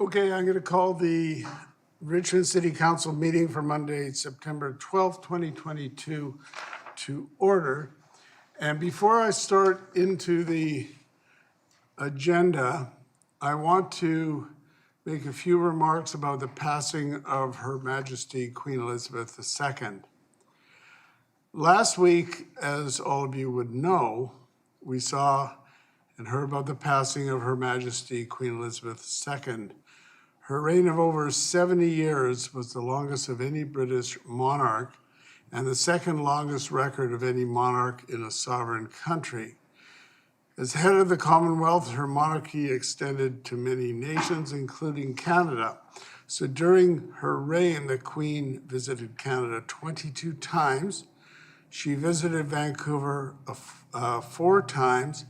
Okay, I'm going to call the Richmond City Council meeting for Monday, September 12th, 2022 to order. And before I start into the agenda, I want to make a few remarks about the passing of Her Majesty Queen Elizabeth II. Last week, as all of you would know, we saw and heard about the passing of Her Majesty Queen Elizabeth II. Her reign of over 70 years was the longest of any British monarch and the second longest record of any monarch in a sovereign country. As head of the Commonwealth, her monarchy extended to many nations, including Canada. So during her reign, the Queen visited Canada 22 times. She visited Vancouver 4 times.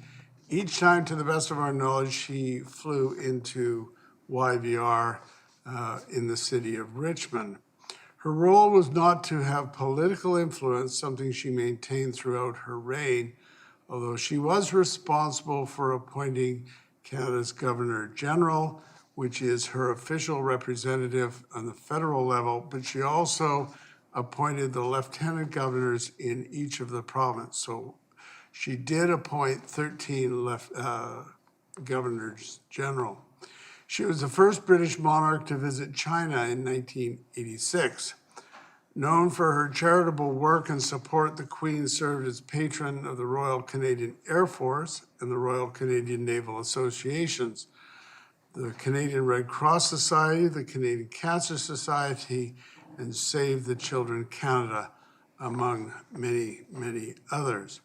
Each time, to the best of our knowledge, she flew into YVR in the city of Richmond. Her role was not to have political influence, something she maintained throughout her reign, although she was responsible for appointing Canada's Governor General, which is her official representative on the federal level, but she also appointed the lieutenant governors in each of the provinces. So she did appoint 13 governors general. She was the first British monarch to visit China in 1986. Known for her charitable work and support, the Queen served as patron of the Royal Canadian Air Force and the Royal Canadian Naval Associations, the Canadian Red Cross Society, the Canadian Cancer Society, and Save the Children Canada, among many, many others.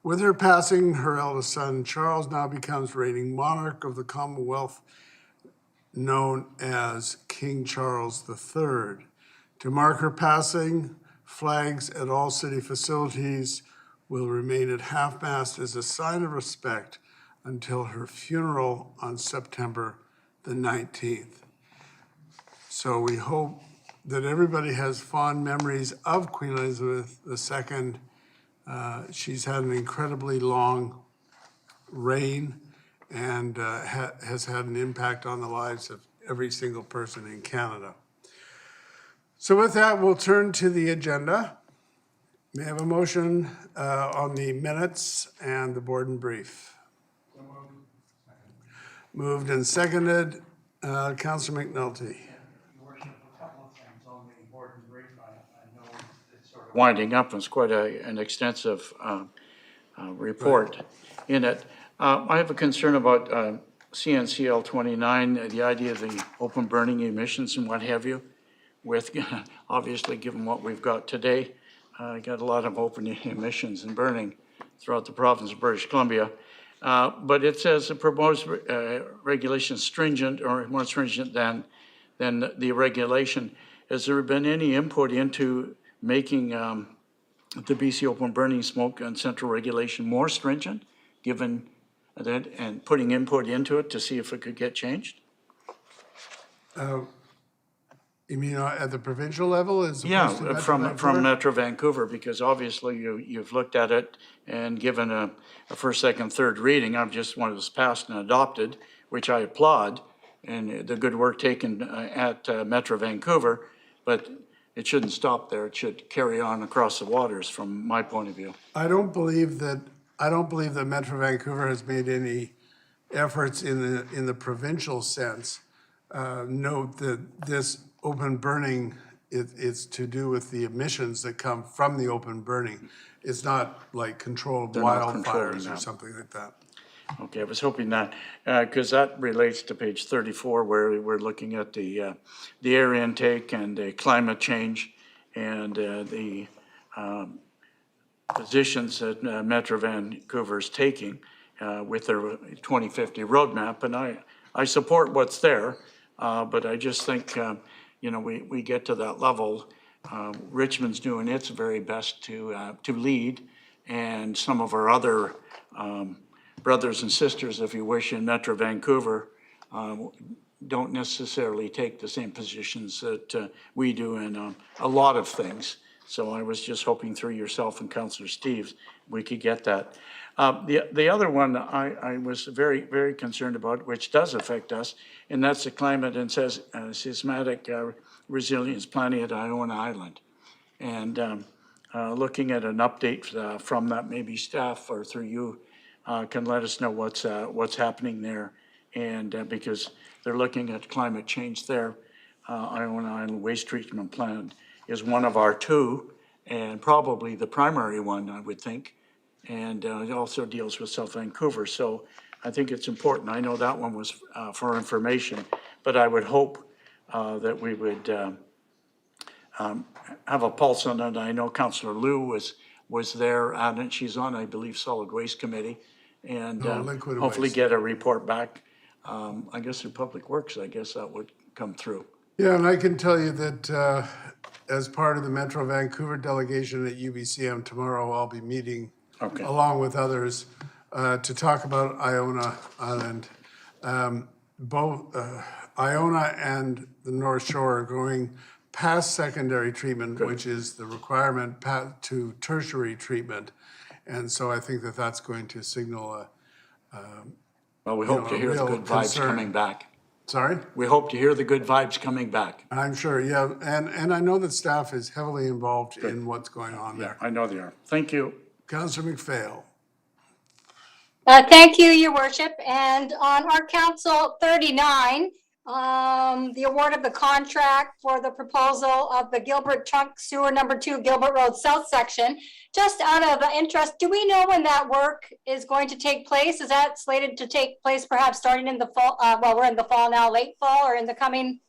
With her passing, her eldest son, Charles, now becomes reigning monarch of the Commonwealth, known as King Charles III. To mark her passing, flags at all city facilities will remain at half-mast as a sign of respect until her funeral on September the 19th. So we hope that everybody has fond memories of Queen Elizabeth II. She's had an incredibly long reign and has had an impact on the lives of every single person in Canada. So with that, we'll turn to the agenda. May I have a motion on the minutes and the board and brief? So Moved and seconded. Councillor McNulty. Your Worship, a couple of things on the board and brief. I know it's sort of winding up, and it's quite an extensive report in it. I have a concern about CNCL 29, the idea of the open burning emissions and what have you, with obviously given what we've got today, got a lot of open emissions and burning throughout the province of British Columbia. But it says the proposed regulation stringent or more stringent than the regulation. Has there been any input into making the BC open burning smoke and central regulation more stringent, given that, and putting input into it to see if it could get changed? You mean at the provincial level? Yeah, from Metro Vancouver, because obviously you've looked at it and given a first, second, third reading. I've just one was passed and adopted, which I applaud, and the good work taken at Metro Vancouver, but it shouldn't stop there. It should carry on across the waters from my point of view. I don't believe that Metro Vancouver has made any efforts in the provincial sense. Note that this open burning, it's to do with the emissions that come from the open burning. It's not like controlled wildfires or something like that. Okay, I was hoping that, because that relates to page 34, where we're looking at the air intake and the climate change and the positions that Metro Vancouver is taking with their 2050 roadmap. And I support what's there, but I just think, we get to that level. Richmond's doing its very best to lead, and some of our other brothers and sisters, if you wish, in Metro Vancouver don't necessarily take the same positions that we do in a lot of things. So I was just hoping through yourself and Councillor Steves, we could get that. The other one I was very, very concerned about, which does affect us, and that's the climate and seismic resilience planning at Iona Island. And looking at an update from that, maybe staff or through you can let us know what's happening there. And because they're looking at climate change there, Iona Island Waste Treatment Plant is one of our two, and probably the primary one, I would think. And it also deals with South Vancouver. So I think it's important. I know that one was for information, but I would hope that we would have a pulse on it. I know Councillor Liu was there, and she's on, I believe, Solid Waste Committee, and Liquid hopefully waste. get a report back. I guess through Public Works, I guess that would come through. Yeah, and I can tell you that as part of the Metro Vancouver delegation at UBCM tomorrow, I'll be meeting along with others to talk about Iona Island. Both Iona and the North Shore are going past secondary treatment, which is the requirement to tertiary treatment. And so I think that that's going to signal Well, we hope to hear the good vibes coming back. Sorry? We hope to hear the good vibes coming back. I'm sure, yeah. And I know that staff is heavily involved in what's going on there. I know they are. Thank you. Councillor McPhail. Thank you, Your Worship. And on our Council 39, the award of the contract for the proposal of the Gilbert Trunk Sewer Number 2 Gilbert Road South section. Just out of interest, do we know when that work is going to take place? Is that slated to take place perhaps starting in the fall? Well, we're in the fall now, late fall, or in the coming?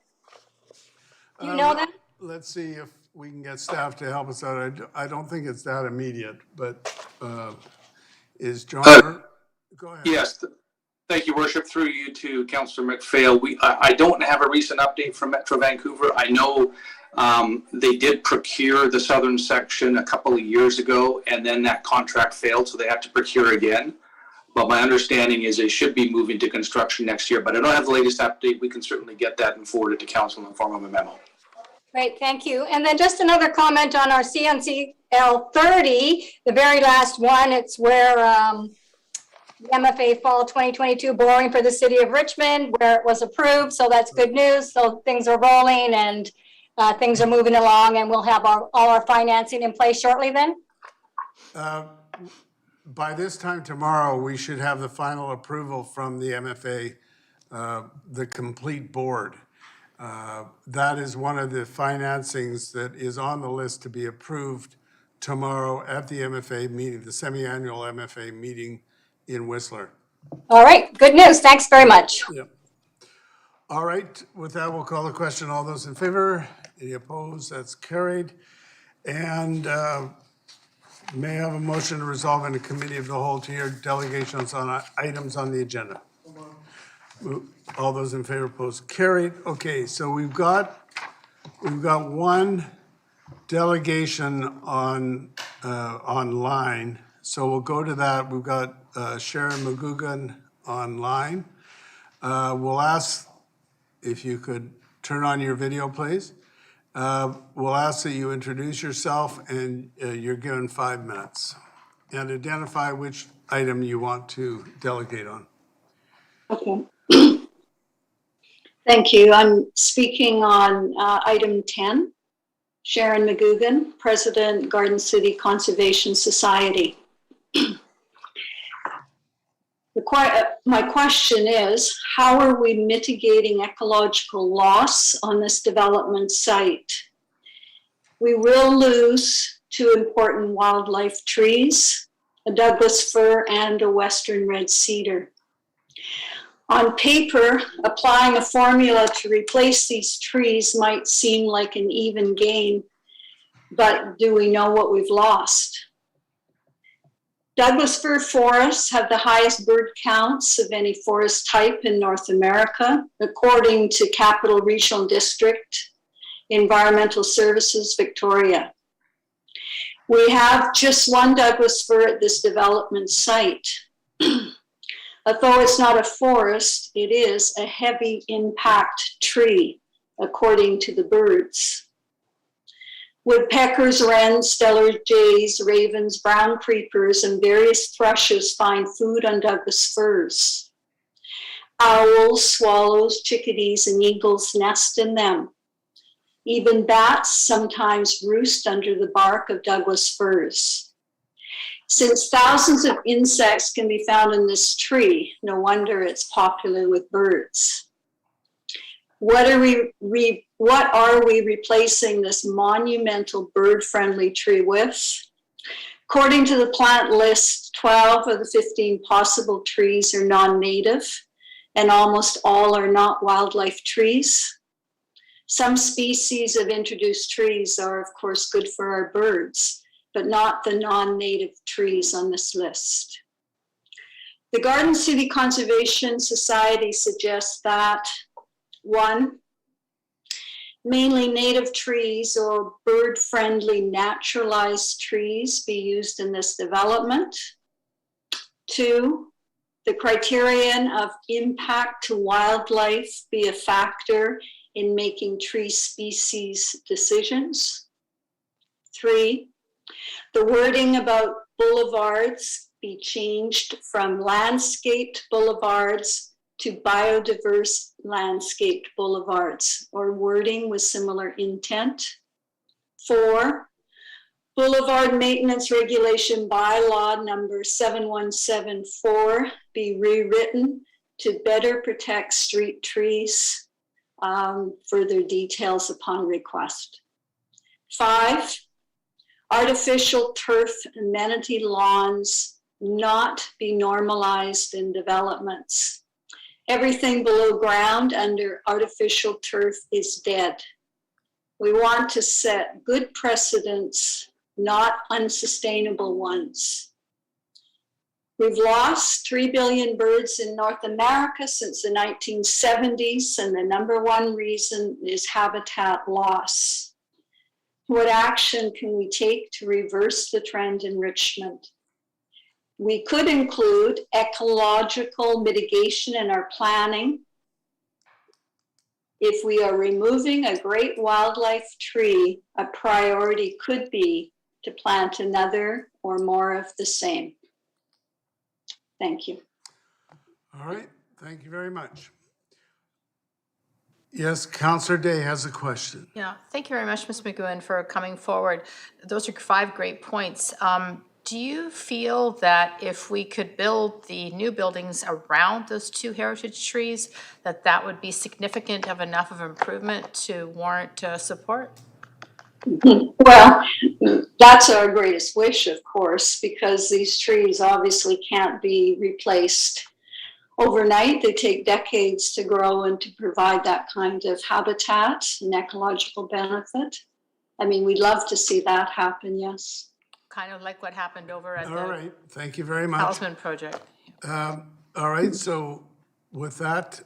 Do you know that? Let's see if we can get staff to help us out. I don't think it's that immediate, but is John? Go ahead. Yes. Thank you, Worship. Through you to Councillor McPhail. I don't have a recent update from Metro Vancouver. I know they did procure the southern section a couple of years ago, and then that contract failed, so they had to procure again. But my understanding is they should be moving to construction next year, but I don't have the latest update. We can certainly get that and forward it to Council in the form of a memo. Great, thank you. And then just another comment on our CNCL 30, the very last one. It's where the MFA Fall 2022 boring for the City of Richmond, where it was approved. So that's good news. So things are rolling and things are moving along, and we'll have all our financing in place shortly then? By this time tomorrow, we should have the final approval from the MFA, the complete board. That is one of the financings that is on the list to be approved tomorrow at the MFA meeting, the semi-annual MFA meeting in Whistler. All right, good news. Thanks very much. Yep. All right, with that, we'll call the question. All those in favor? Any opposed? That's carried. And may I have a motion to resolve in a committee of the whole to hear delegations on items on the agenda? All those in favor, opposed, carried. Okay, so we've got one delegation on online. So we'll go to that. We've got Sharon McGugan online. We'll ask if you could turn on your video, please. We'll ask that you introduce yourself, and you're given 5 minutes. And identify which item you want to delegate on. Okay. Thank you. I'm speaking on item 10. Sharon McGugan, President, Garden City Conservation Society. My question is, how are we mitigating ecological loss on this development site? We will lose 2 important wildlife trees, a Douglas fir and a western red cedar. On paper, applying a formula to replace these trees might seem like an even gain, but do we know what we've lost? Douglas fir forests have the highest bird counts of any forest type in North America, according to Capital Regional District, Environmental Services, Victoria. We have just 1 Douglas fir at this development site. Although it's not a forest, it is a heavy impact tree, according to the birds. Woodpeckers, wrens, stellar jays, ravens, brown creepers, and various thrushes find food on Douglas firs. Owls, swallows, chickadees, and eagles nest in them. Even bats sometimes roost under the bark of Douglas firs. Since thousands of insects can be found in this tree, no wonder it's popular with birds. What are we replacing this monumental bird-friendly tree with? According to the plant list, 12 of the 15 possible trees are non-native, and almost all are not wildlife trees. Some species of introduced trees are, of course, good for our birds, but not the non-native trees on this list. The Garden City Conservation Society suggests that 1, mainly native trees or bird-friendly naturalized trees be used in this development. 2, the criterion of impact to wildlife be a factor in making tree species decisions. 3, the wording about boulevards be changed from landscaped boulevards to biodiverse landscaped boulevards, or wording with similar intent. 4, Boulevard Maintenance Regulation Bylaw number 7174 be rewritten to better protect street trees. Further details upon request. 5, artificial turf amenity lawns not be normalized in developments. Everything below ground under artificial turf is dead. We want to set good precedents, not unsustainable ones. We've lost 3 billion birds in North America since the 1970s, and the number one reason is habitat loss. What action can we take to reverse the trend in Richmond? We could include ecological mitigation in our planning. If we are removing a great wildlife tree, a priority could be to plant another or more of the same. Thank you. All right, thank you very much. Yes, Councillor Day has a question. Yeah, thank you very much, Ms. McGowan, for coming forward. Those are 5 great points. Do you feel that if we could build the new buildings around those 2 heritage trees, that would be significant of enough of improvement to warrant support? Well, that's our greatest wish, of course, because these trees obviously can't be replaced overnight. They take decades to grow and to provide that kind of habitat and ecological benefit. I mean, we'd love to see that happen, yes. Kind of like what happened over at All the right, thank you very much. Talisman project. All right, so with that,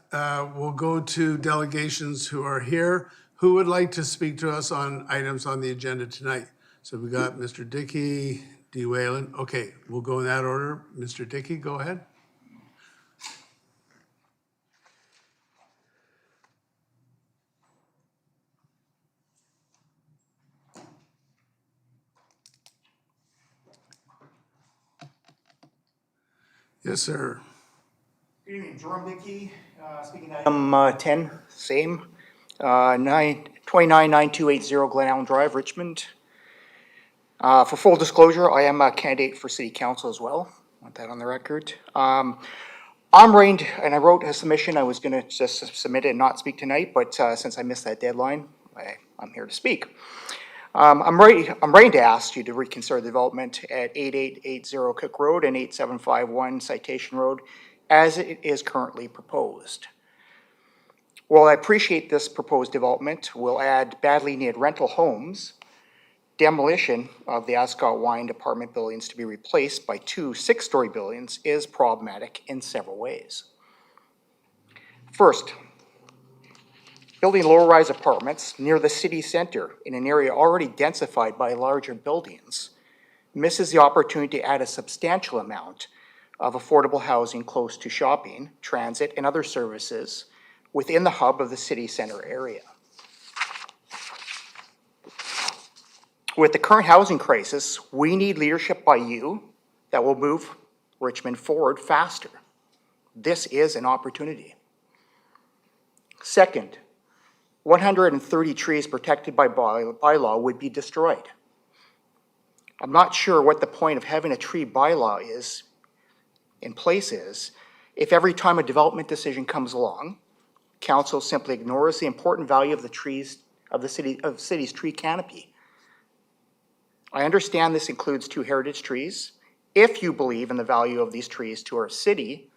we'll go to delegations who are here. Who would like to speak to us on items on the agenda tonight? So we got Mr. Dickey, D. Whalen. Okay, we'll go in that order. Mr. Dickey, go ahead. Yes, sir. Good evening, Jerome Dickey, speaking at item 10, same, 299280 Glen Allen Drive, Richmond. For full disclosure, I am a candidate for city council as well. Want that on the record. I'm reigned, and I wrote a submission. I was going to just submit it and not speak tonight, but since I missed that deadline, I'm here to speak. I'm ready to ask you to reconsider the development at 8880 Cook Road and 8751 Citation Road as it is currently proposed. While I appreciate this proposed development will add badly needed rental homes, demolition of the Ascot Wine apartment buildings to be replaced by 2 6-story buildings is problematic in several ways. First, building low-rise apartments near the city center in an area already densified by larger buildings misses the opportunity to add a substantial amount of affordable housing close to shopping, transit, and other services within the hub of the city center area. With the current housing crisis, we need leadership by you that will move Richmond forward faster. This is an opportunity. Second, 130 trees protected by bylaw would be destroyed. I'm not sure what the point of having a tree bylaw is, in place is, if every time a development decision comes along, council simply ignores the important value of the trees, of the city's tree canopy. I understand this includes 2 heritage trees. If you believe in the value of these trees to our city,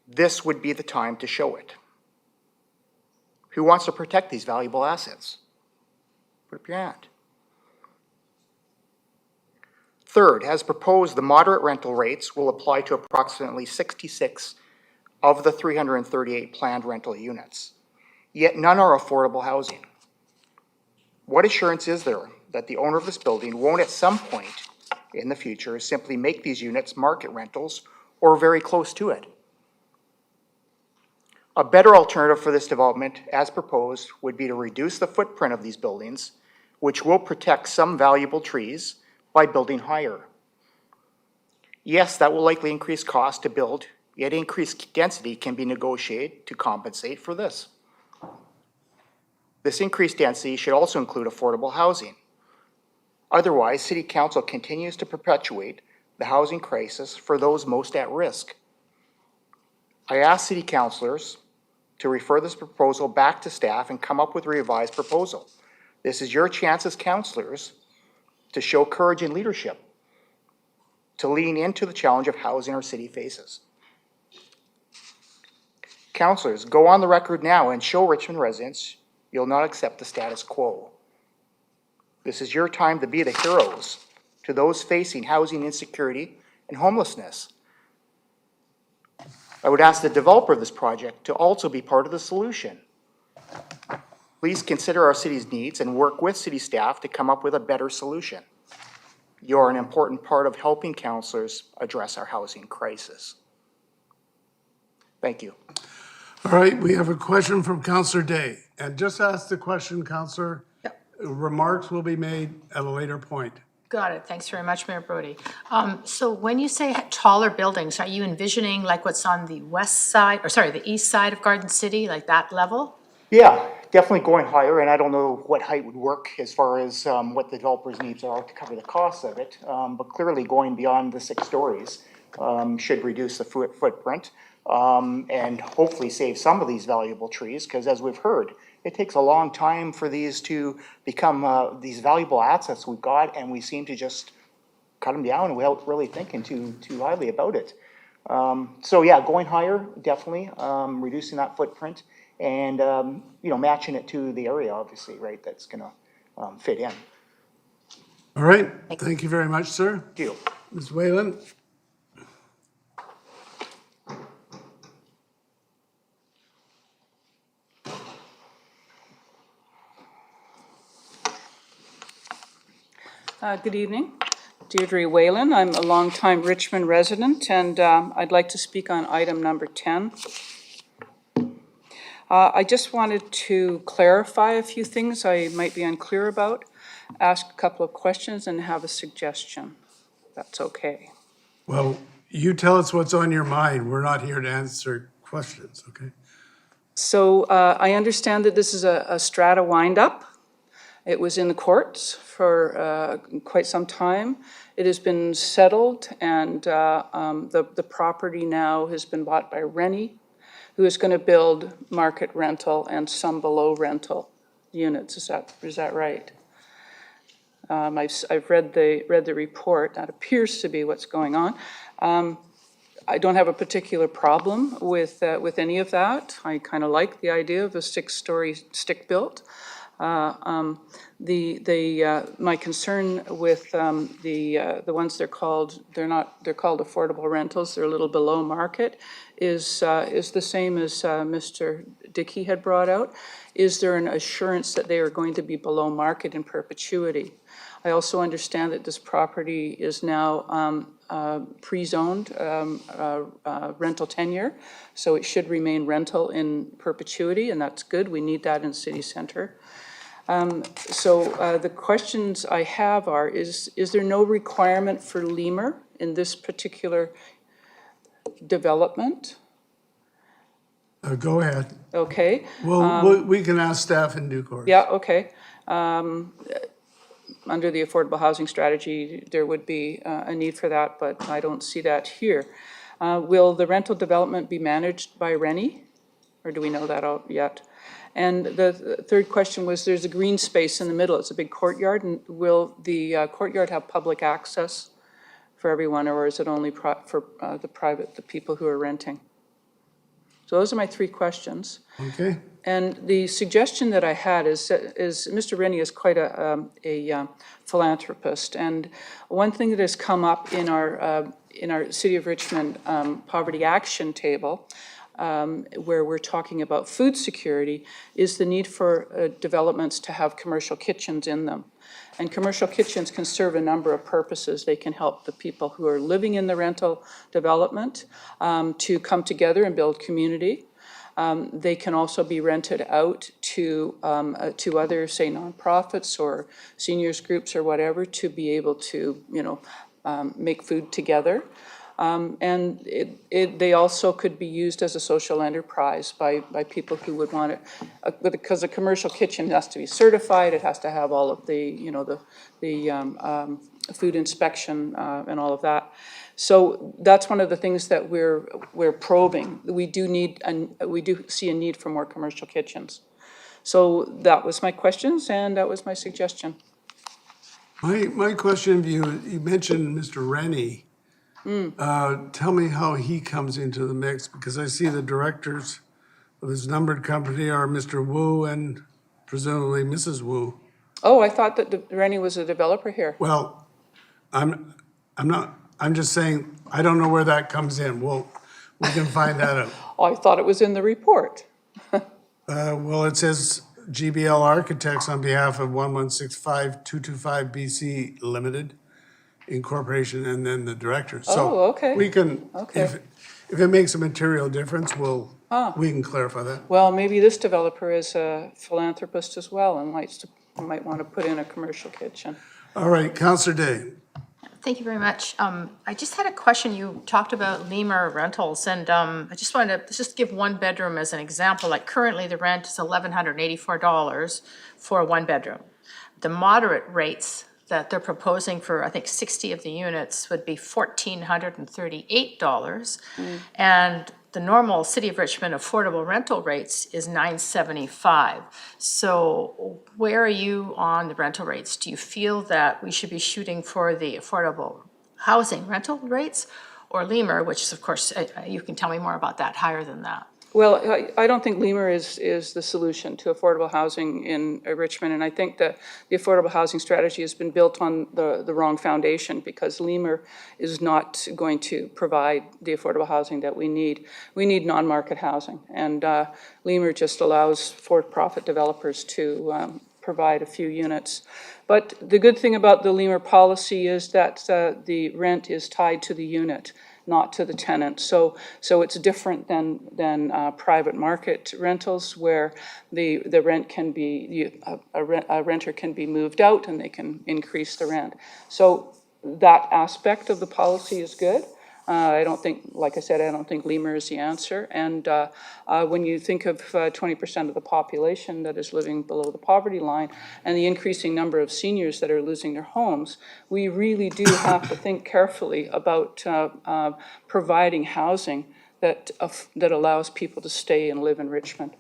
this would be the time to show it. Who wants to protect these valuable assets? Put up your hand. Third, as proposed, the moderate rental rates will apply to approximately 66 of the 338 planned rental units. Yet none are affordable housing. What assurance is there that the owner of this building won't at some point in the future simply make these units market rentals or very close to it? A better alternative for this development, as proposed, would be to reduce the footprint of these buildings, which will protect some valuable trees by building higher. Yes, that will likely increase cost to build, yet increased density can be negotiated to compensate for this. This increased density should also include affordable housing. Otherwise, City Council continues to perpetuate the housing crisis for those most at risk. I ask City Councilors to refer this proposal back to staff and come up with a revised proposal. This is your chance as councilors to show courage and leadership, to lean into the challenge of housing our city faces. Councilors, go on the record now and show Richmond residents you'll not accept the status quo. This is your time to be the heroes to those facing housing insecurity and homelessness. I would ask the developer of this project to also be part of the solution. Please consider our city's needs and work with city staff to come up with a better solution. You're an important part of helping councilors address our housing crisis. Thank you. All right, we have a question from Councillor Day. And just ask the question, Councillor. Yep. Remarks will be made at a later point. Got it. Thanks very much, Mayor Brody. So when you say taller buildings, are you envisioning like what's on the the east side of Garden City, like that level? Yeah, definitely going higher, and I don't know what height would work as far as what the developer's needs are to cover the costs of it, but clearly going beyond the 6 stories should reduce the footprint and hopefully save some of these valuable trees, because as we've heard, it takes a long time for these to become these valuable assets we've got, and we seem to just cut them down without really thinking too highly about it. So yeah, going higher, definitely, reducing that footprint, and matching it to the area, obviously, right, that's gonna fit in. All right, thank you very much, sir. Thank you. Ms. Whalen? Good evening. Deirdre Whalen. I'm a longtime Richmond resident, and I'd like to speak on item number 10. I just wanted to clarify a few things I might be unclear about, ask a couple of questions, and have a suggestion. That's okay. Well, you tell us what's on your mind. We're not here to answer questions, okay? So I understand that this is a strata wind-up. It was in the courts for quite some time. It has been settled, and the property now has been bought by Rennie, who is going to build market rental and some below rental units. Is that right? I've read the report. That appears to be what's going on. I don't have a particular problem with any of that. I kind of like the idea of a 6-story stick built. My concern with the ones they're called affordable rentals, they're a little below market, is the same as Mr. Dickey had brought out. Is there an assurance that they are going to be below market in perpetuity? I also understand that this property is now pre-zoned rental tenure, so it should remain rental in perpetuity, and that's good. We need that in city center. So the questions I have are, is there no requirement for lemur in this particular development? Go ahead. Okay, Well, we can ask staff in due course. yeah, okay. Under the affordable housing strategy, there would be a need for that, but I don't see that here. Will the rental development be managed by Rennie? Or do we know that out yet? And the third question was, there's a green space in the middle. It's a big courtyard, and will the courtyard have public access for everyone, or is it only for the people who are renting? So those are my three questions. Okay. And the suggestion that I had is Mr. Rennie is quite a philanthropist, and one thing that has come up in our City of Richmond poverty action table, where we're talking about food security, is the need for developments to have commercial kitchens in them. And commercial kitchens can serve a number of purposes. They can help the people who are living in the rental development to come together and build community. They can also be rented out to other, say, nonprofits or seniors groups or whatever, to be able to, make food together. And they also could be used as a social enterprise by people who would want it, because a commercial kitchen has to be certified. It has to have all of the, the food inspection and all of that. So that's one of the things that we're probing. We do see a need for more commercial kitchens. So that was my questions, and that was my suggestion. My question of you, you mentioned Mr. Rennie. Tell me how he comes into the mix, because I see the directors of his numbered company are Mr. Wu and presumably Mrs. Wu. Oh, I thought that Rennie was a developer here. Well, I'm just saying, I don't know where that comes in. We can find that out. Oh, I thought it was in the report. Well, it says GBL Architects on behalf of 1165225 BC Limited Incorporation, and then the director. Oh, So okay. we can, Okay. if it makes a material difference, we can clarify that. Well, maybe this developer is a philanthropist as well and might want to put in a commercial kitchen. All right, Councillor Day. Thank you very much. I just had a question. You talked about lemur rentals, and I just wanted to just give one bedroom as an example. Like currently, the rent is $1,184 for a one bedroom. The moderate rates that they're proposing for, I think, 60 of the units would be $1,438. And the normal City of Richmond affordable rental rates is $975. So where are you on the rental rates? Do you feel that we should be shooting for the affordable housing rental rates, or lemur, which is, of course, you can tell me more about that, higher than that? Well, I don't think lemur is the solution to affordable housing in Richmond, and I think that the affordable housing strategy has been built on the wrong foundation, because lemur is not going to provide the affordable housing that we need. We need non-market housing, and lemur just allows for-profit developers to provide a few units. But the good thing about the lemur policy is that the rent is tied to the unit, not to the tenant. So it's different than private market rentals, where the rent can be, a renter can be moved out and they can increase the rent. So that aspect of the policy is good. I don't think, like I said, I don't think lemur is the answer. And when you think of 20% of the population that is living below the poverty line, and the increasing number of seniors that are losing their homes, we really do have to think carefully about providing housing that allows people to stay and live in Richmond.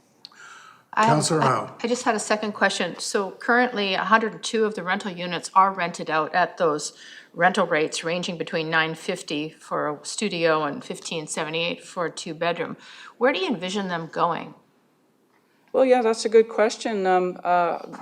Councillor Howe. I just had a second question. So currently, 102 of the rental units are rented out at those rental rates ranging between $950 for a studio and $1,578 for a two-bedroom. Where do you envision them going? Well, yeah, that's a good question.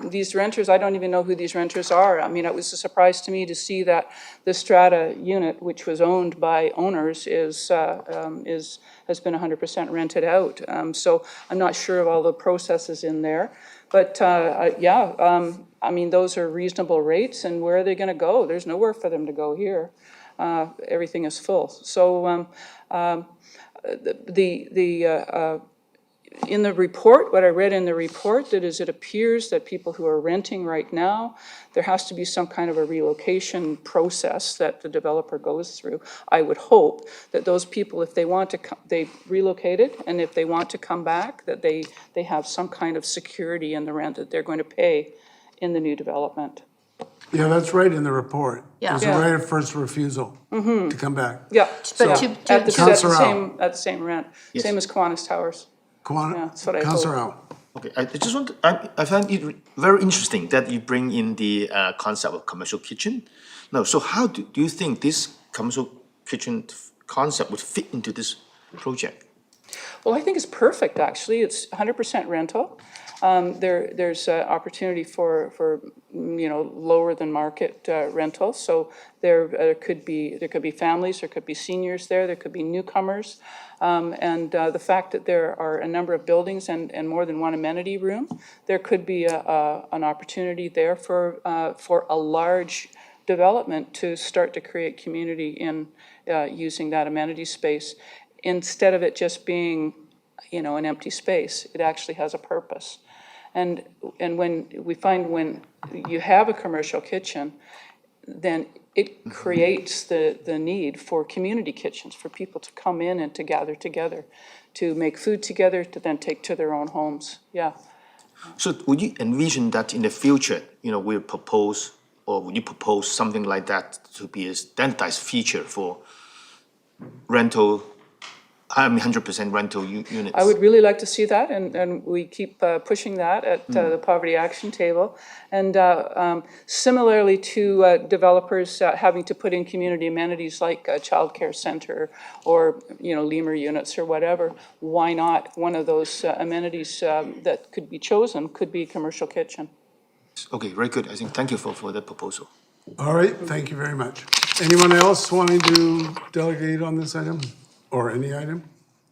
These renters, I don't even know who these renters are. I mean, it was a surprise to me to see that the Strata unit, which was owned by owners, has been 100% rented out. So I'm not sure of all the processes in there. But I mean, those are reasonable rates, and where are they going to go? There's nowhere for them to go here. Everything is full. So in the report, what I read in the report, that is, it appears that people who are renting right now, there has to be some kind of a relocation process that the developer goes through. I would hope that those people, if they want to, they relocated, and if they want to come back, that they have some kind of security in the rent that they're going to pay in the new development. Yeah, that's right in the report. Yeah. There's a right of first refusal to come back. Yeah. But So, to- at the Councillor at the same rent, Yes. same as Kiwanis Towers. Yeah, that's what I Councillor hope. Al. Okay, I just want, I find it very interesting that you bring in the concept of commercial kitchen. Now, so how do you think this commercial kitchen concept would fit into this project? Well, I think it's perfect, actually. It's 100% rental. There's opportunity for lower than market rental. So there could be families, there could be seniors there could be newcomers. And the fact that there are a number of buildings and more than one amenity room, there could be an opportunity there for a large development to start to create community in using that amenity space. Instead of it just being, an empty space, it actually has a purpose. And when we find when you have a commercial kitchen, then it creates the need for community kitchens, for people to come in and to gather together, to make food together, to then take to their own homes. Yeah. So would you envision that in the future, we'll propose, or would you propose something like that to be a standardized feature for rental, 100% rental units? I would really like to see that, and we keep pushing that at the Poverty Action Table. And similarly to developers having to put in community amenities like a childcare center or, lemur units or whatever, why not one of those amenities that could be chosen could be commercial kitchen? Okay, very good. I think, thank you for the proposal. All right, thank you very much. Anyone else wanting to delegate on this item or any item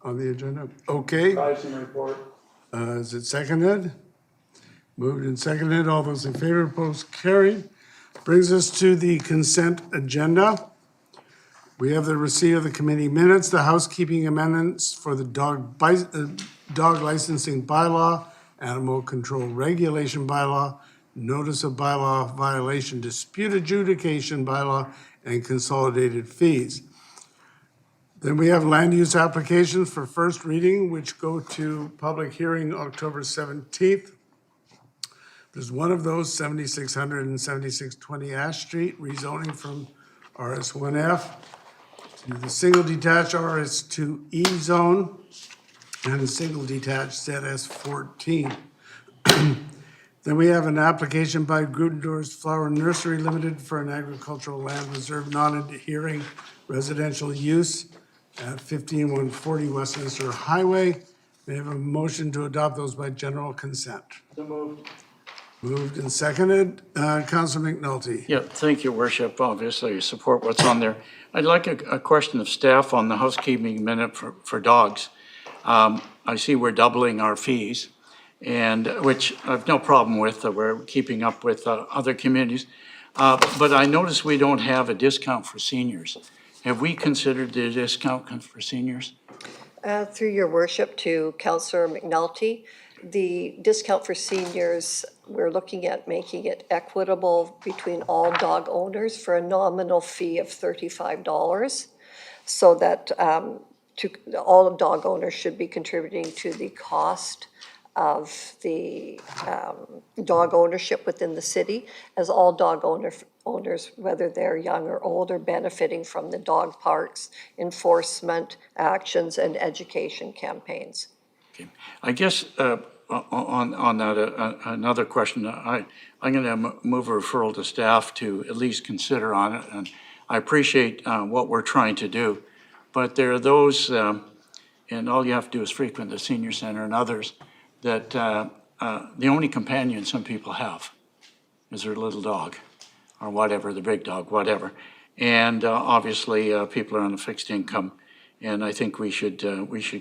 on the agenda? Okay. Report. Is it seconded? Moved and seconded. All those in favor, opposed, carried. Brings us to the consent agenda. We have the receipt of the committee minutes, the housekeeping amendments for the dog licensing bylaw, animal control regulation bylaw, notice of bylaw violation, dispute adjudication bylaw, and consolidated fees. Then we have land use applications for first reading, which go to public hearing October 17th. There's one of those, 7600 and 7620 Ash Street, rezoning from RS1F to the single detached RS2E zone and a single detached ZS14. Then we have an application by Grudendorf's Flower Nursery Limited for an agricultural land reserve non-adhering residential use at 15140 Westminster Highway. May I have a motion to adopt those by general consent? So moved. Moved and seconded. Councilor McNulty. Yeah, thank you, Worship. Obviously, you support what's on there. I'd like a question of staff on the housekeeping minute for dogs. I see we're doubling our fees, and which I've no problem with. We're keeping up with other communities. But I notice we don't have a discount for seniors. Have we considered the discount for seniors? Through your worship to Councillor McNulty, the discount for seniors, we're looking at making it equitable between all dog owners for a nominal fee of $35, so that all dog owners should be contributing to the cost of the dog ownership within the city, as all dog owners, whether they're young or old, are benefiting from the dog parks, enforcement actions, and education campaigns. Okay. I guess on that, another question, I'm going to move a referral to staff to at least consider on it. And I appreciate what we're trying to do, but there are those, and all you have to do is frequent the senior center and others, that the only companion some people have is their little dog or whatever, the big dog, whatever. And obviously, people are on a fixed income. And I think we should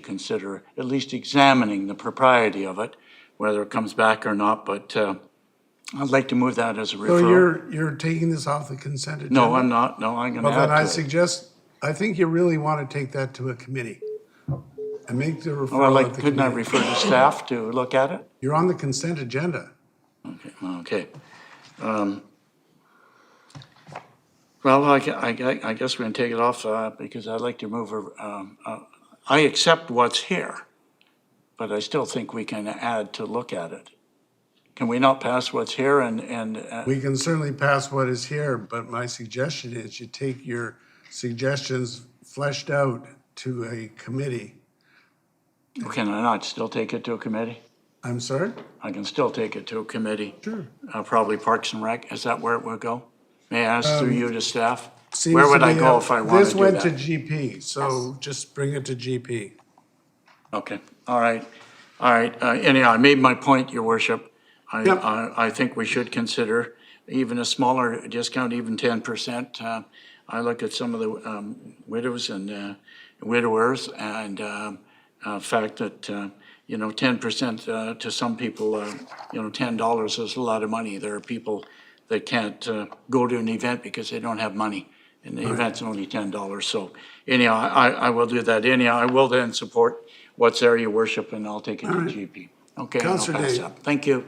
consider at least examining the propriety of it, whether it comes back or not. But I'd like to move that as a So referral. you're taking this off the consent agenda? No, I'm not. No, I'm going to Well, then I add to it. suggest, I think you really want to take that to a committee. and make the Well, referral like, at the couldn't I committee. refer to staff to look at it? You're on the consent agenda. Okay. Well, I guess we can take it off, because I'd like to move, I accept what's here, but I still think we can add to look at it. Can we not pass what's here and We can certainly pass what is here, but my suggestion is you take your suggestions fleshed out to a committee. can I not still take it to a committee? I'm sorry? I can still take it to a committee. Sure. Probably Parks and Rec, is that where it would go? May I ask through you to staff? Seems Where to would I be go a- if I wanted to This do went to that? GP, so just bring it to GP. Okay, all right, anyhow, I made my point, your worship. Yep. I think we should consider even a smaller discount, even 10%. I look at some of the widows and widowers and fact that, 10% to some people, $10 is a lot of money. There are people that can't go to an event because they don't have money. And the event's only $10, so anyhow, I will do that. Anyhow, I will then support what's there, your worship, and I'll take it to GP. Okay, and I'll Councillor pass Day. that. Thank you.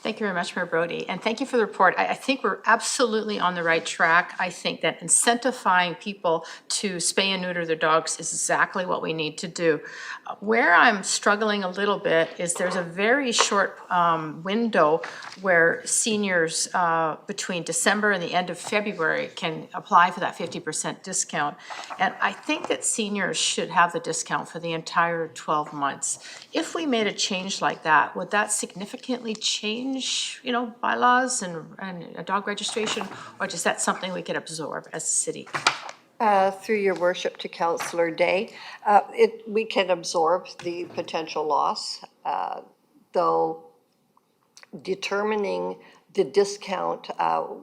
Thank you very much, Mayor Brody, and thank you for the report. I think we're absolutely on the right track. I think that incentivizing people to spay and neuter their dogs is exactly what we need to do. Where I'm struggling a little bit is there's a very short window where seniors between December and the end of February can apply for that 50% discount. And I think that seniors should have the discount for the entire 12 months. If we made a change like that, would that significantly change, bylaws and a dog registration? Or is that something we could absorb as a city? Through your worship to Councillor Day, we can absorb the potential loss, though determining the discount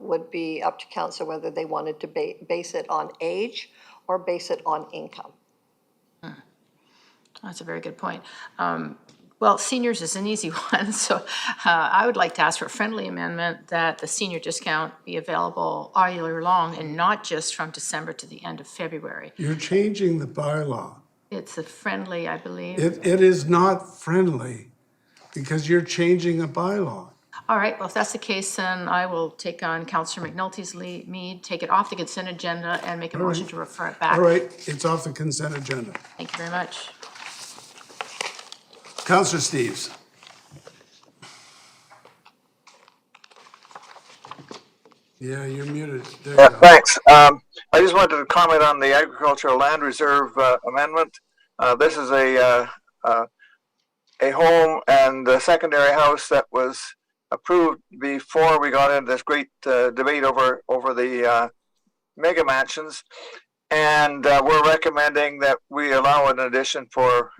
would be up to council whether they wanted to base it on age or base it on income. That's a very good point. Well, seniors is an easy one, so I would like to ask for a friendly amendment that the senior discount be available all year long and not just from December to the end of February. You're changing the bylaw. It's a friendly, I believe. It is not friendly because you're changing a bylaw. All right, well, if that's the case, then I will take on Councillor McNulty's lead, take it off the consent agenda and make a motion to refer it back. All right, it's off the consent agenda. Thank you very much. Councillor Steves. Yeah, you're muted. There you go. Thanks. I just wanted to comment on the agricultural land reserve amendment. This is a home and a secondary house that was approved before we got into this great debate over the mega mansions, and we're recommending that we allow an addition for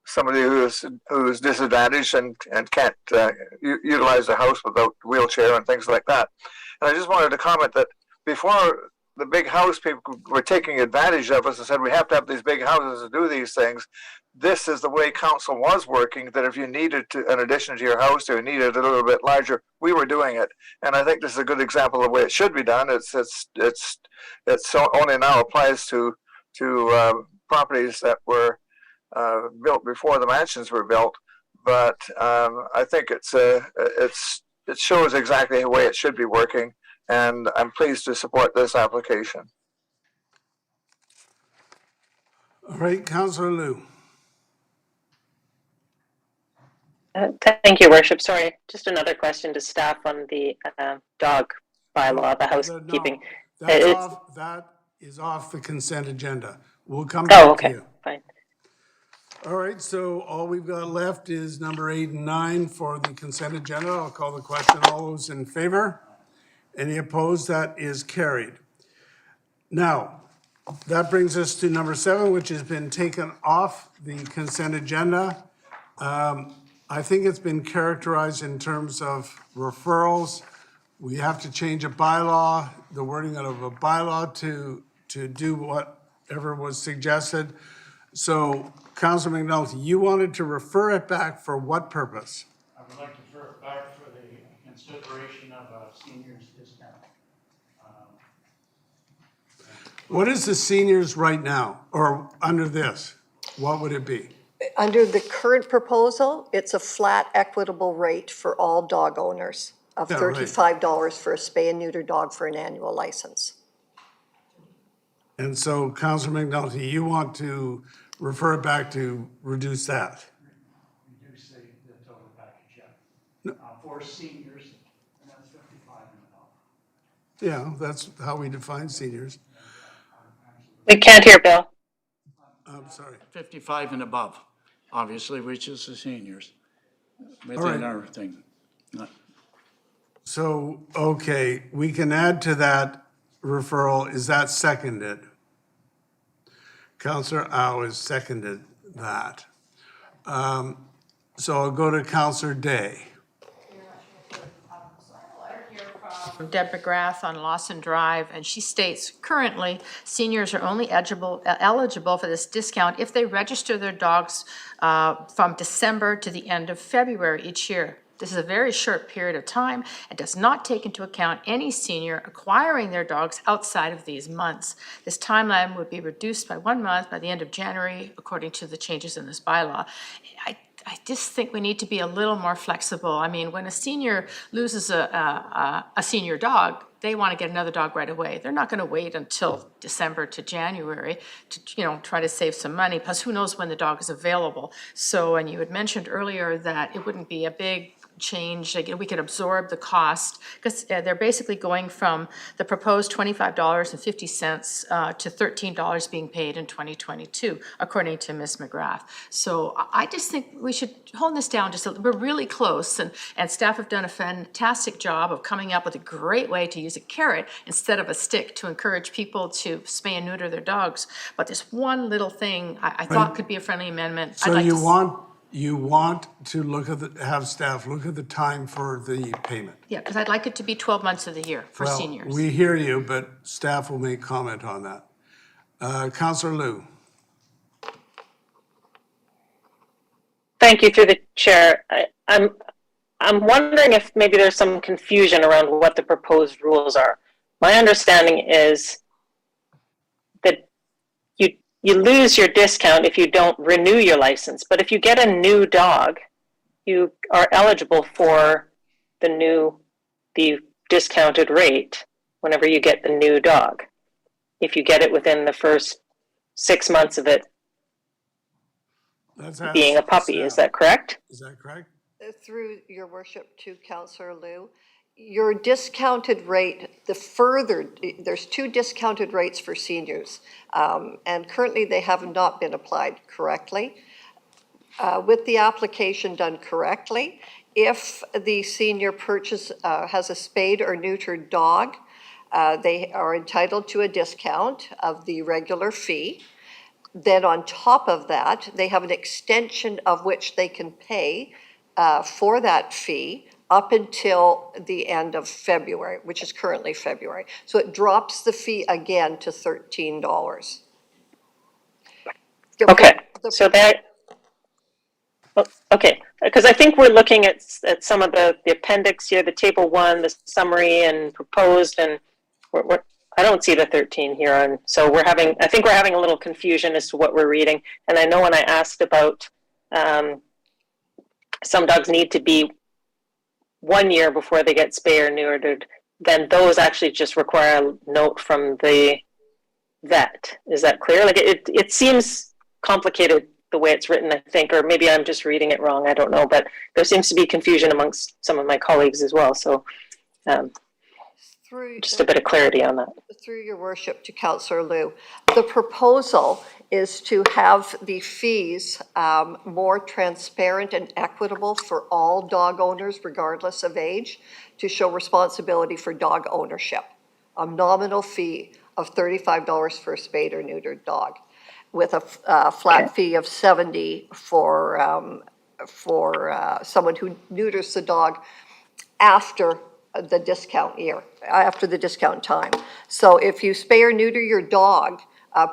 somebody who's disadvantaged and can't utilize the house without wheelchair and things like that. And I just wanted to comment that before the big house people were taking advantage of us and said we have to have these big houses to do these things, this is the way council was working, that if you needed an addition to your house or you needed a little bit larger, we were doing it. And I think this is a good example of the way it should be done. It's only now applies to properties that were built before the mansions were built, but I think it shows exactly the way it should be working, and I'm pleased to support this application. All right, Councillor Liu. Thank you, Worship. Sorry, just another question to staff on the dog bylaw, the housekeeping. No, that is off the consent agenda. We'll come back to okay, you. fine. All right, so all we've got left is number 8 and 9 for the consent agenda. I'll call the question. All those in favor? Any opposed? That is carried. Now, that brings us to number 7, which has been taken off the consent agenda. I think it's been characterized in terms of referrals. We have to change a bylaw, the wording of a bylaw to do whatever was suggested. So, Councillor McNulty, you wanted to refer it back for what purpose? I would like to refer it back for the consideration of a senior's discount. What is the seniors right now, or under this? what would it be? Under the current proposal, it's a flat equitable rate for all dog owners of Yeah, right. $35 for a spay and neuter dog for an annual license. And so, Councillor McNulty, you want to refer it back to reduce that? Reduce the total package, for seniors, and that's 55 and above. Yeah, that's how we define seniors. We can't hear Bill. I'm sorry. 55 and above, obviously, which is the seniors right. within our thing. So, okay, we can add to that referral. Is that seconded? Councillor Au has seconded that. So I'll go to Councillor Day. From Deb McGrath on Lawson Drive, and she states, currently, seniors are only eligible for this discount if they register their dogs from December to the end of February each year. This is a very short period of time and does not take into account any senior acquiring their dogs outside of these months. This timeline would be reduced by 1 month by the end of January, according to the changes in this bylaw. I just think we need to be a little more flexible. I mean, when a senior loses a senior dog, they want to get another dog right away. They're not going to wait until December to January to, try to save some money. Plus, who knows when the dog is available. So, and you had mentioned earlier that it wouldn't be a big change, we could absorb the cost, because they're basically going from the proposed $25.50 to $13 being paid in 2022, according to Ms. McGrath. So I just think we should hone this down just a little. We're really close, and staff have done a fantastic job of coming up with a great way to use a carrot instead of a stick to encourage people to spay and neuter their dogs. But this one little thing I thought could be a friendly amendment. So you want to have staff look at the time for the payment? Yeah, because I'd like it to be 12 months of the year for seniors. We hear you, but staff will make comment on that. Councillor Liu. Thank you, through the chair. I'm wondering if maybe there's some confusion around what the proposed rules are. My understanding is that you lose your discount if you don't renew your license, but if you get a new dog, you are eligible for the discounted rate whenever you get the new dog, if you get it within the first 6 months of it being a puppy. Is that correct? Is that correct? Through your worship to Councillor Liu, your discounted rate, there's 2 discounted rates for seniors, and currently they have not been applied correctly. With the application done correctly, if the senior has a spayed or neutered dog, they are entitled to a discount of the regular fee. Then on top of that, they have an extension of which they can pay for that fee up until the end of February, which is currently February. So it drops the fee again to $13. Okay, so that, okay, because I think we're looking at some of the appendix here, the table 1, the summary and proposed, and I don't see the 13 here on, so I think we're having a little confusion as to what we're reading. And I know when I asked about some dogs need to be 1 year before they get spay or neutered, then those actually just require a note from the vet. Is that clear? Like it seems complicated the way it's written, I think, or maybe I'm just reading it wrong. I don't know, but there seems to be confusion amongst some of my colleagues as well. So just a bit of clarity on that. Through your worship to Councillor Liu, the proposal is to have the fees more transparent and equitable for all dog owners, regardless of age, to show responsibility for dog ownership. A nominal fee of $35 for a spayed or neutered dog, with a flat fee of $70 for someone who neuters the dog after the discount year, after the discount time. So if you spay or neuter your dog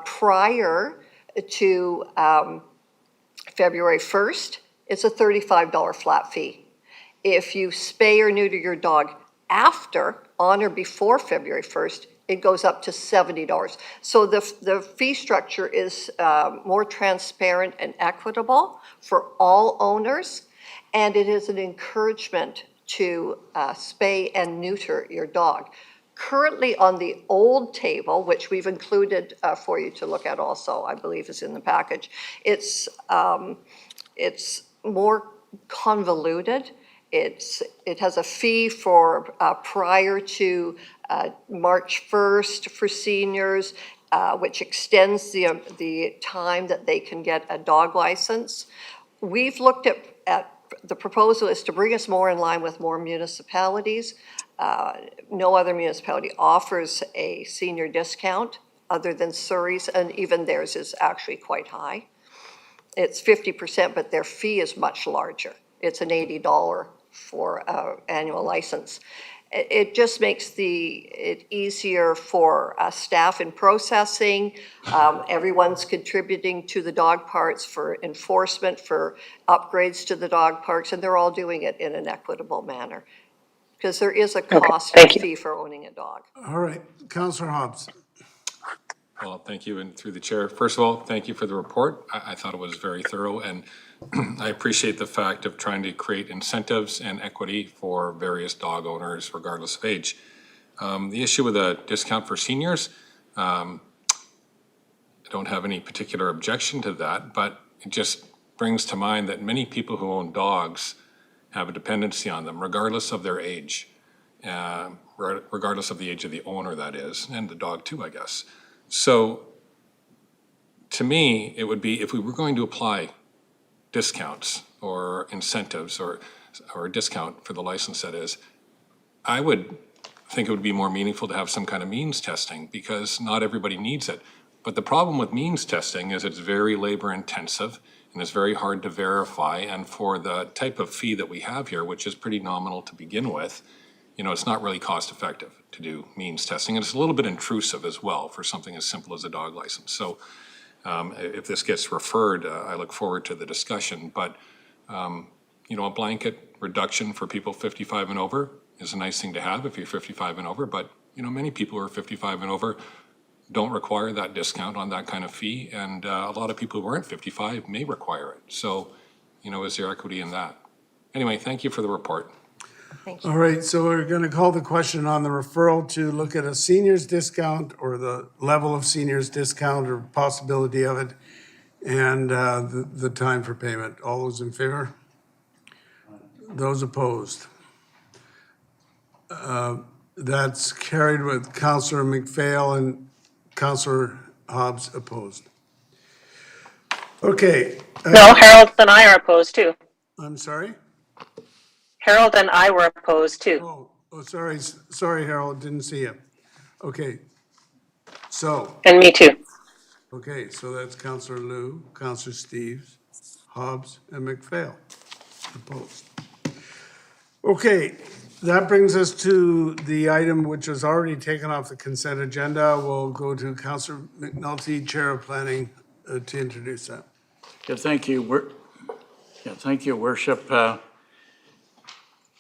prior to February 1st, it's a $35 flat fee. If you spay or neuter your dog after, on or before February 1st, it goes up to $70. So the fee structure is more transparent and equitable for all owners, and it is an encouragement to spay and neuter your dog. Currently on the old table, which we've included for you to look at also, I believe is in the package, it's more convoluted. It has a fee for prior to March 1st for seniors, which extends the time that they can get a dog license. We've looked at the proposal is to bring us more in line with more municipalities. No other municipality offers a senior discount other than Surrey's, and even theirs is actually quite high. It's 50%, but their fee is much larger. It's an $80 for an annual license. It just makes it easier for staff in processing. Everyone's contributing to the dog parks for enforcement, for upgrades to the dog parks, and they're all doing it in an equitable manner. Because there is a cost and fee for owning a dog. All right, Councillor Hobbs. Well, thank you, and through the chair. First of all, thank you for the report. I thought it was very thorough, and I appreciate the fact of trying to create incentives and equity for various dog owners, regardless of age. The issue with a discount for seniors, I don't have any particular objection to that, but it just brings to mind that many people who own dogs have a dependency on them, regardless of their age, regardless of the age of the owner, that is, and the dog too, I guess. So to me, it would be, if we were going to apply discounts or incentives or a discount for the license, that is, I would think it would be more meaningful to have some kind of means testing, because not everybody needs it. But the problem with means testing is it's very labor intensive and it's very hard to verify. And for the type of fee that we have here, which is pretty nominal to begin with, it's not really cost effective to do means testing. And it's a little bit intrusive as well for something as simple as a dog license. So if this gets referred, I look forward to the discussion. But, a blanket reduction for people 55 and over is a nice thing to have if you're 55 and over. But, many people who are 55 and over don't require that discount on that kind of fee. And a lot of people who aren't 55 may require it. So, is there equity in that? Anyway, thank you for the report. Thank you. All right, so we're going to call the question on the referral to look at a seniors discount or the level of seniors discount or possibility of it, and the time for payment. All those in favor? Those opposed? That's carried with Councillor McPhail and Councillor Hobbs opposed. Okay. No, Harold and I are opposed too. I'm sorry? Harold and I were opposed too. Sorry, Harold, didn't see you. Okay, so, And me too. okay, so that's Councillor Liu, Councillor Steves, Hobbs, and McPhail opposed. Okay, that brings us to the item which was already taken off the consent agenda. We'll go to Councillor McNulty, Chair of Planning, to introduce that. Yeah, thank you. Thank you, Worship.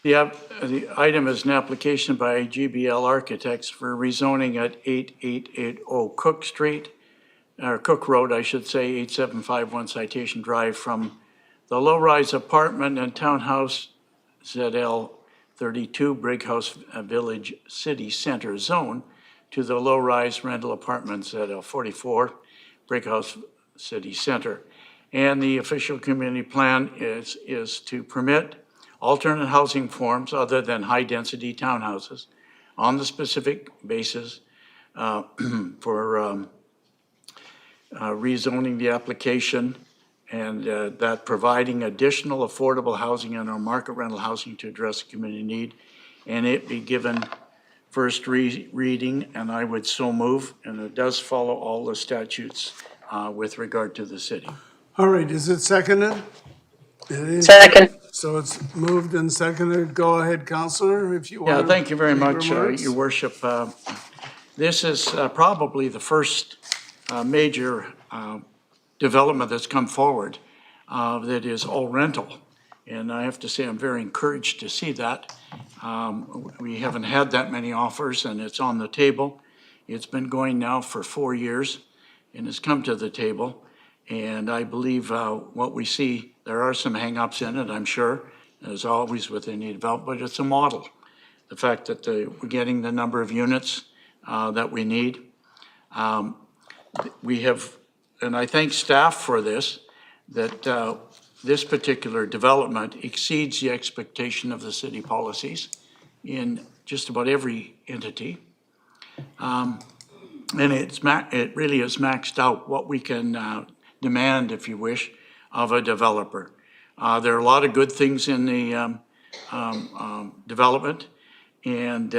The item is an application by GBL Architects for rezoning at 8880 Cook Street, or Cook Road, I should say, 8751 Citation Drive, from the low-rise apartment and townhouse ZL 32 Brick House Village City Center Zone to the low-rise rental apartments ZL 44 Brick House City Center. And the official community plan is to permit alternate housing forms other than high-density townhouses on the specific basis for rezoning the application, and that providing additional affordable housing and or market rental housing to address the community need, and it be given first reading, and I would so move, and it does follow all the statutes with regard to the city. All right, is it seconded? It is. Second. So it's moved and seconded. Go ahead, Councillor, if you want. Yeah, thank you very make much, remarks. Your Worship. This is probably the first major development that's come forward that is all rental. And I have to say, I'm very encouraged to see that. We haven't had that many offers, and it's on the table. It's been going now for 4 years and has come to the table. And I believe what we see, there are some hangups in it, I'm sure, as always with any development, but it's a model. The fact that we're getting the number of units that we need. We have, and I thank staff for this, that this particular development exceeds the expectation of the city policies in just about every entity. And it really is maxed out what we can demand, if you wish, of a developer. There are a lot of good things in the development, and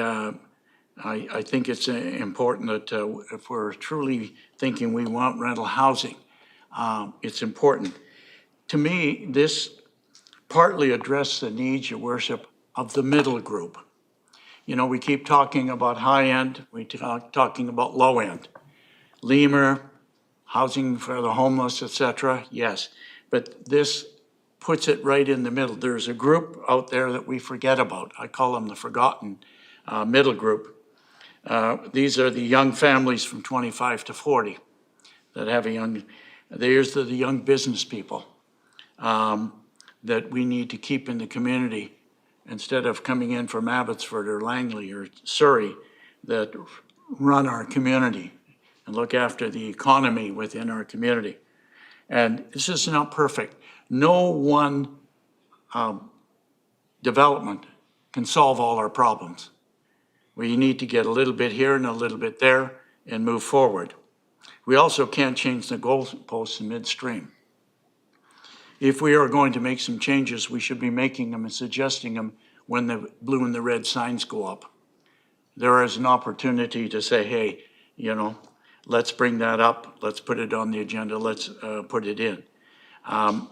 I think it's important that if we're truly thinking we want rental housing, it's important. To me, this partly addressed the needs, your worship, of the middle group. You know, we keep talking about high end, we talking about low end. Lemur, housing for the homeless, et cetera, yes. But this puts it right in the middle. There's a group out there that we forget about. I call them the forgotten middle group. These are the young families from 25 to 40 that have there's the young business people that we need to keep in the community instead of coming in from Abbotsford or Langley or Surrey that run our community and look after the economy within our community. And this is not perfect. No one development can solve all our problems. We need to get a little bit here and a little bit there and move forward. We also can't change the goalposts in midstream. If we are going to make some changes, we should be making them and suggesting them when the blue and the red signs go up. There is an opportunity to say, hey, you know, let's bring that up. Let's put it on the agenda. Let's put it in. I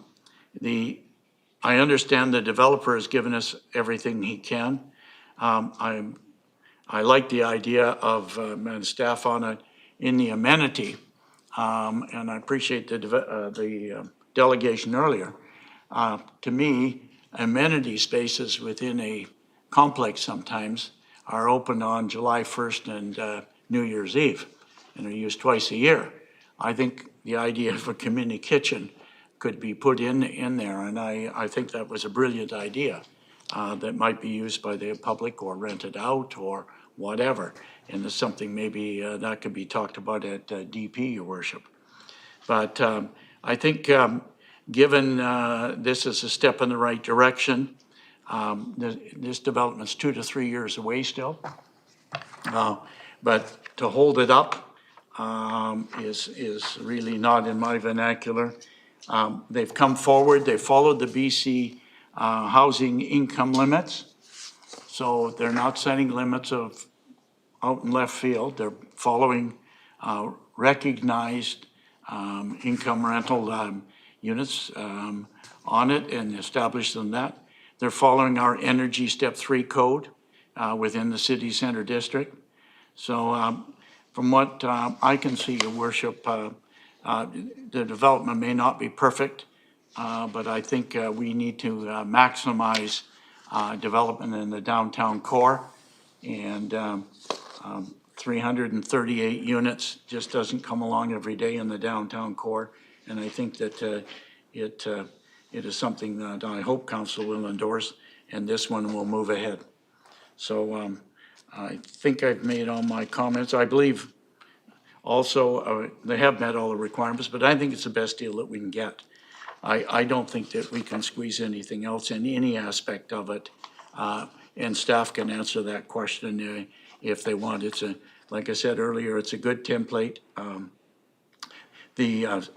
understand the developer has given us everything he can. I like the idea of and staff on it in the amenity, and I appreciate the delegation earlier. To me, amenity spaces within a complex sometimes are open on July 1st and New Year's Eve, and are used twice a year. I think the idea of a community kitchen could be put in there, and I think that was a brilliant idea that might be used by the public or rented out or whatever. And it's something maybe that could be talked about at DP, your worship. But I think given this is a step in the right direction, this development's 2 to 3 years away still. But to hold it up is really not in my vernacular. They've come forward, they followed the BC housing income limits. So they're not setting limits of out in left field. They're following recognized income rental units on it and established them that. They're following our Energy Step 3 code within the city center district. So from what I can see, your worship, the development may not be perfect, but I think we need to maximize development in the downtown core. And 338 units just doesn't come along every day in the downtown core. And I think that it is something that I hope council will endorse, and this one will move ahead. So I think I've made all my comments. I believe also they have met all the requirements, but I think it's the best deal that we can get. I don't think that we can squeeze anything else in any aspect of it. And staff can answer that question if they want. It's like I said earlier, it's a good template. The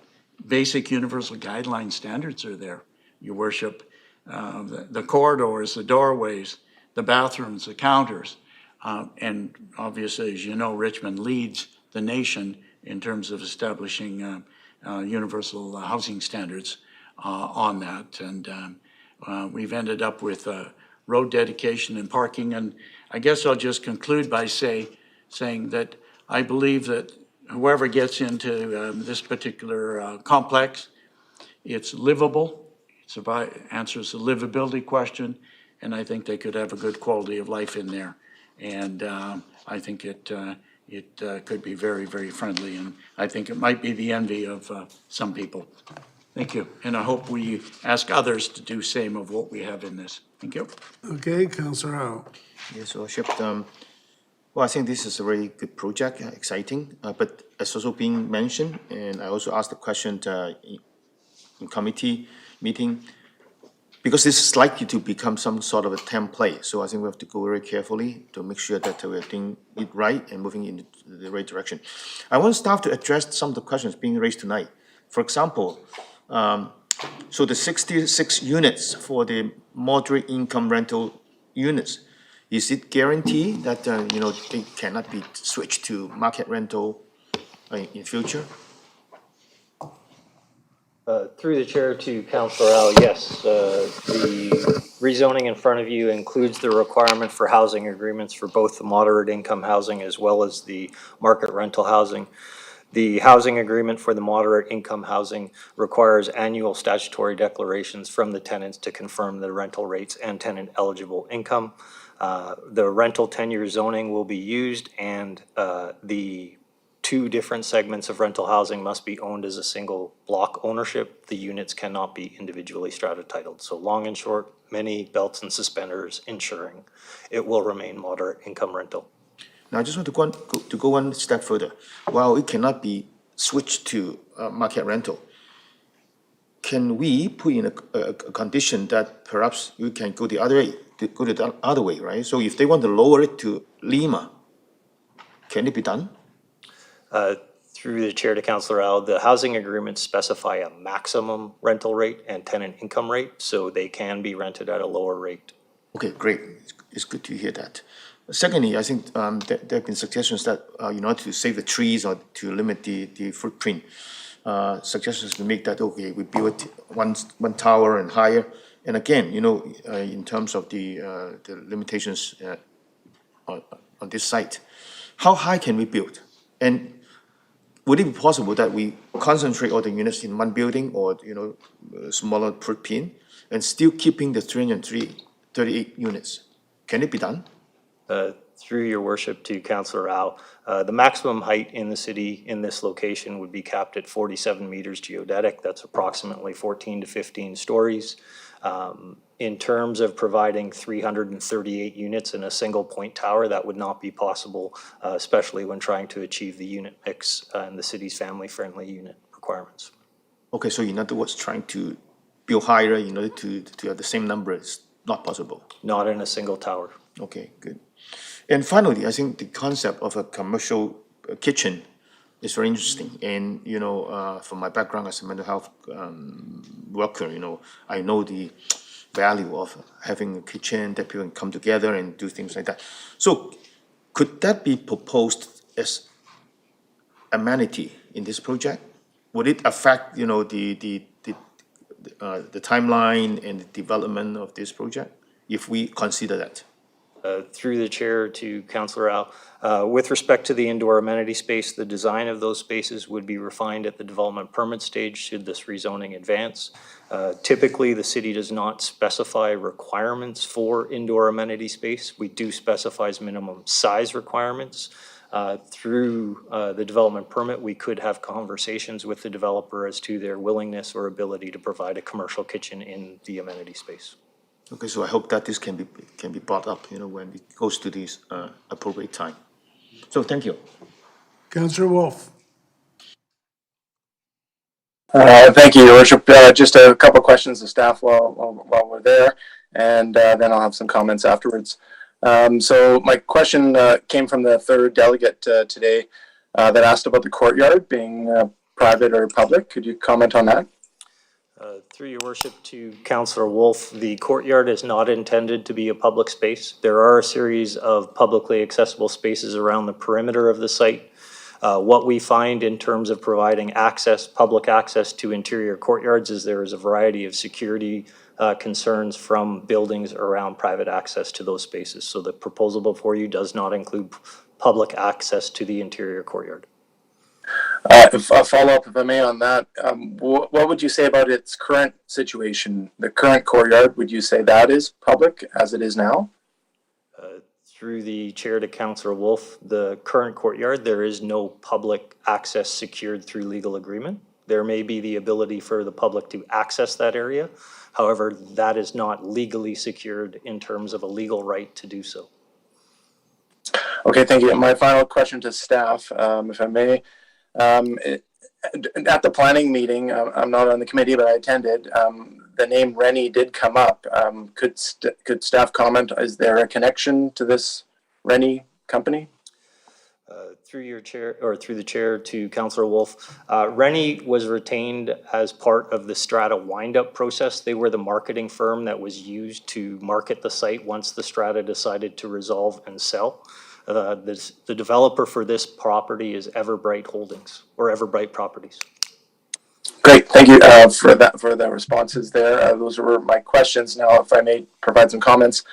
basic universal guideline standards are there, your worship. The corridors, the doorways, the bathrooms, the counters. And obviously, as you know, Richmond leads the nation in terms of establishing universal housing standards on that. And we've ended up with road dedication and parking. And I guess I'll just conclude by saying that I believe that whoever gets into this particular complex, it's livable, answers the livability question, and I think they could have a good quality of life in there. And I think it it could be very, very friendly, and I think it might be the envy of some people. Thank you, and I hope we ask others to do same of what we have in this. Thank you. Okay, Councillor Howe. Yes, Worship. Well, I think this is a very good project, exciting, but as also being mentioned, and I also asked the question in committee meeting, because this is likely to become some sort of a template, so I think we have to go very carefully to make sure that we're doing it right and moving in the right direction. I want staff to address some of the questions being raised tonight. For example, so the 66 units for the moderate income rental units, is it guaranteed that, they cannot be switched to market rental in future? Through the chair to Councillor Al, yes, the rezoning in front of you includes the requirement for housing agreements for both the moderate income housing as well as the market rental housing. The housing agreement for the moderate income housing requires annual statutory declarations from the tenants to confirm the rental rates and tenant eligible income. The rental tenure zoning will be used, and the two different segments of rental housing must be owned as a single block ownership. The units cannot be individually strata titled. So long and short, many belts and suspenders ensuring it will remain moderate income rental. Now, I just want to go one step further. While it cannot be switched to market rental, can we put in a condition that perhaps you can go the other way, right? So if they want to lower it to Lima, can it be done? Through the chair to Councillor Al, the housing agreements specify a maximum rental rate and tenant income rate, so they can be rented at a lower rate. Okay, great. It's good to hear that. Secondly, I think there have been suggestions that in order to save the trees or to limit the footprint, suggestions to make that, okay, we build one tower and higher. And again, in terms of the limitations on this site, how high can we build? And would it be possible that we concentrate all the units in one building or, smaller footprint and still keeping the 338 units? Can it be done? Through your worship to Councillor Al, the maximum height in the city in this location would be capped at 47 meters geodetic. That's approximately 14 to 15 stories. In terms of providing 338 units in a single point tower, that would not be possible, especially when trying to achieve the unit mix and the city's family-friendly unit requirements. Okay, so in other words, trying to build higher in order to have the same number is not possible? Not in a single tower. Okay, good. And finally, I think the concept of a commercial kitchen is very interesting. And, from my background as a mental health worker, I know the value of having a kitchen that people can come together and do things like that. So could that be proposed as amenity in this project? Would it affect, the timeline and the development of this project, if we consider that? Through the chair to Councillor Al, with respect to the indoor amenity space, the design of those spaces would be refined at the development permit stage should this rezoning advance. Typically, the city does not specify requirements for indoor amenity space. We do specify minimum size requirements. Through the development permit, we could have conversations with the developer as to their willingness or ability to provide a commercial kitchen in the amenity space. Okay, so I hope that this can be brought up, when it goes to this appropriate time. So thank you. Councillor Wolf. Thank you, Your Worship. Just a couple of questions to staff while we're there, and then I'll have some comments afterwards. So my question came from the third delegate today that asked about the courtyard being private or public. Could you comment on that? Through your worship to Councillor Wolf, the courtyard is not intended to be a public space. There are a series of publicly accessible spaces around the perimeter of the site. What we find in terms of providing public access to interior courtyards is there is a variety of security concerns from buildings around private access to those spaces. So the proposal before you does not include public access to the interior courtyard. If a follow-up, if I may, on that, what would you say about its current situation? The current courtyard, would you say that is public as it is now? Through the chair to Councillor Wolf, the current courtyard, there is no public access secured through legal agreement. There may be the ability for the public to access that area. However, that is not legally secured in terms of a legal right to do so. Okay, thank you. My final question to staff, if I may. At the planning meeting, I'm not on the committee, but I attended. The name Rennie did come up. Could staff comment? Is there a connection to this Rennie company? Through your chair, or through the chair to Councillor Wolf, Rennie was retained as part of the Strata wind-up process. They were the marketing firm that was used to market the site once the Strata decided to resolve and sell. The developer for this property is Everbright Holdings, or Everbright Properties. Great, thank you for the responses there. Those were my questions. Now, if I may provide some comments.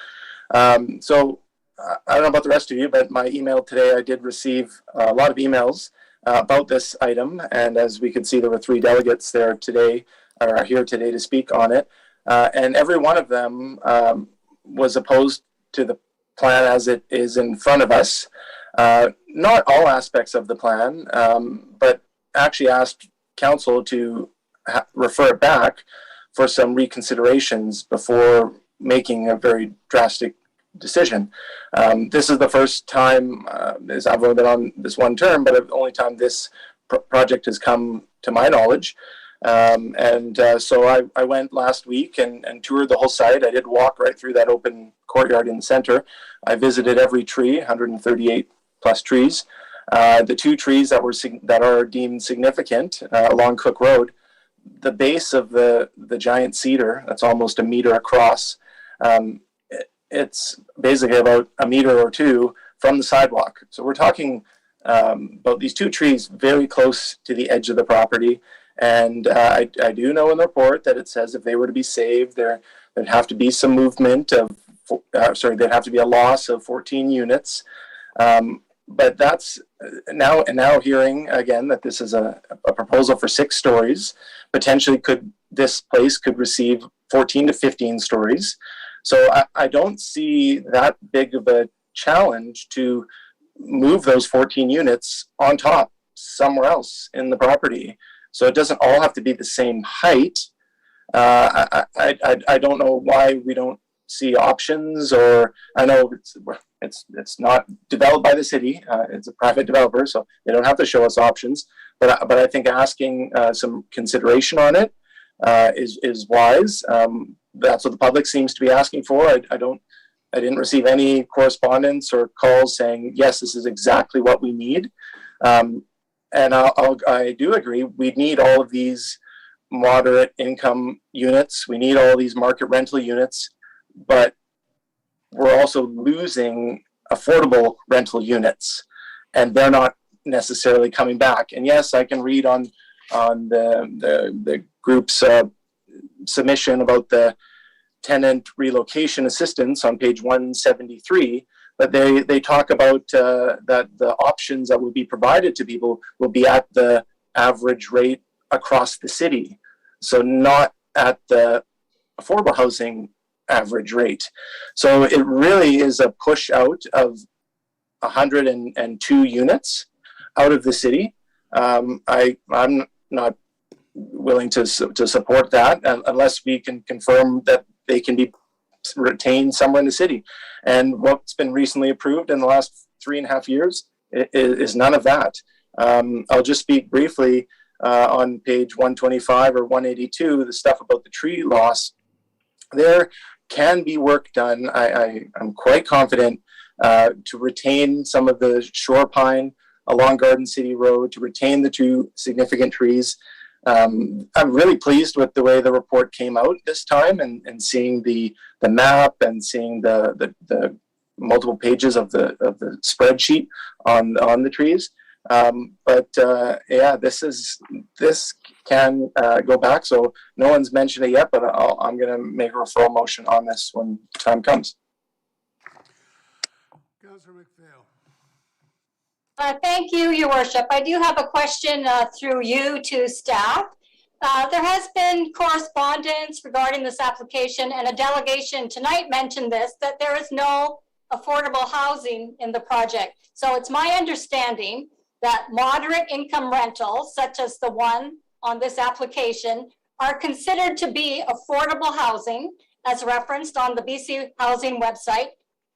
So I don't know about the rest of you, but my email today, I did receive a lot of emails about this item. And as we could see, there were 3 delegates there today, or are here today to speak on it. And every one of them was opposed to the plan as it is in front of us. Not all aspects of the plan, but actually asked council to refer it back for some reconsiderations before making a very drastic decision. This is the first time, as I've only been on this one term, but the only time this project has come to my knowledge. So I went last week and toured the whole site. I did walk right through that open courtyard in the center. I visited every tree, 138 plus trees. The 2 trees that are deemed significant along Cook Road, the base of the giant cedar that's almost a meter across, it's basically about a meter or 2 from the sidewalk. So we're talking about these 2 trees very close to the edge of the property. And I do know in the report that it says if they were to be saved, there'd have to be some movement of, there'd have to be a loss of 14 units. But that's now hearing again that this is a proposal for 6 stories. Potentially this place could receive 14 to 15 stories. So I don't see that big of a challenge to move those 14 units on top somewhere else in the property. So it doesn't all have to be the same height. I don't know why we don't see options, or I know it's not developed by the city. It's a private developer, so they don't have to show us options. But I think asking some consideration on it is wise. That's what the public seems to be asking for. I didn't receive any correspondence or calls saying, yes, this is exactly what we need. And I do agree, we need all of these moderate income units. We need all these market rental units, but we're also losing affordable rental units, and they're not necessarily coming back. And yes, I can read on the group's submission about the tenant relocation assistance on page 173, but they talk about that the options that will be provided to people will be at the average rate across the city, so not at the affordable housing average rate. So it really is a push out of 102 units out of the city. I'm not willing to support that unless we can confirm that they can be retained somewhere in the city. And what's been recently approved in the last 3.5 years is none of that. I'll just speak briefly on page 125 or 182, the stuff about the tree loss. There can be work done. I'm quite confident to retain some of the shore pine along Garden City Road, to retain the 2 significant trees. I'm really pleased with the way the report came out this time, and seeing the map and seeing the multiple pages of the spreadsheet on the trees. Yeah, this can go back. So no one's mentioned it yet, but I'm going to make a referral motion on this when time comes. Councillor McPhail. Thank you, Your Worship. I do have a question through you to staff. There has been correspondence regarding this application, and a delegation tonight mentioned this, that there is no affordable housing in the project. So it's my understanding that moderate income rentals, such as the one on this application, are considered to be affordable housing as referenced on the BC Housing website.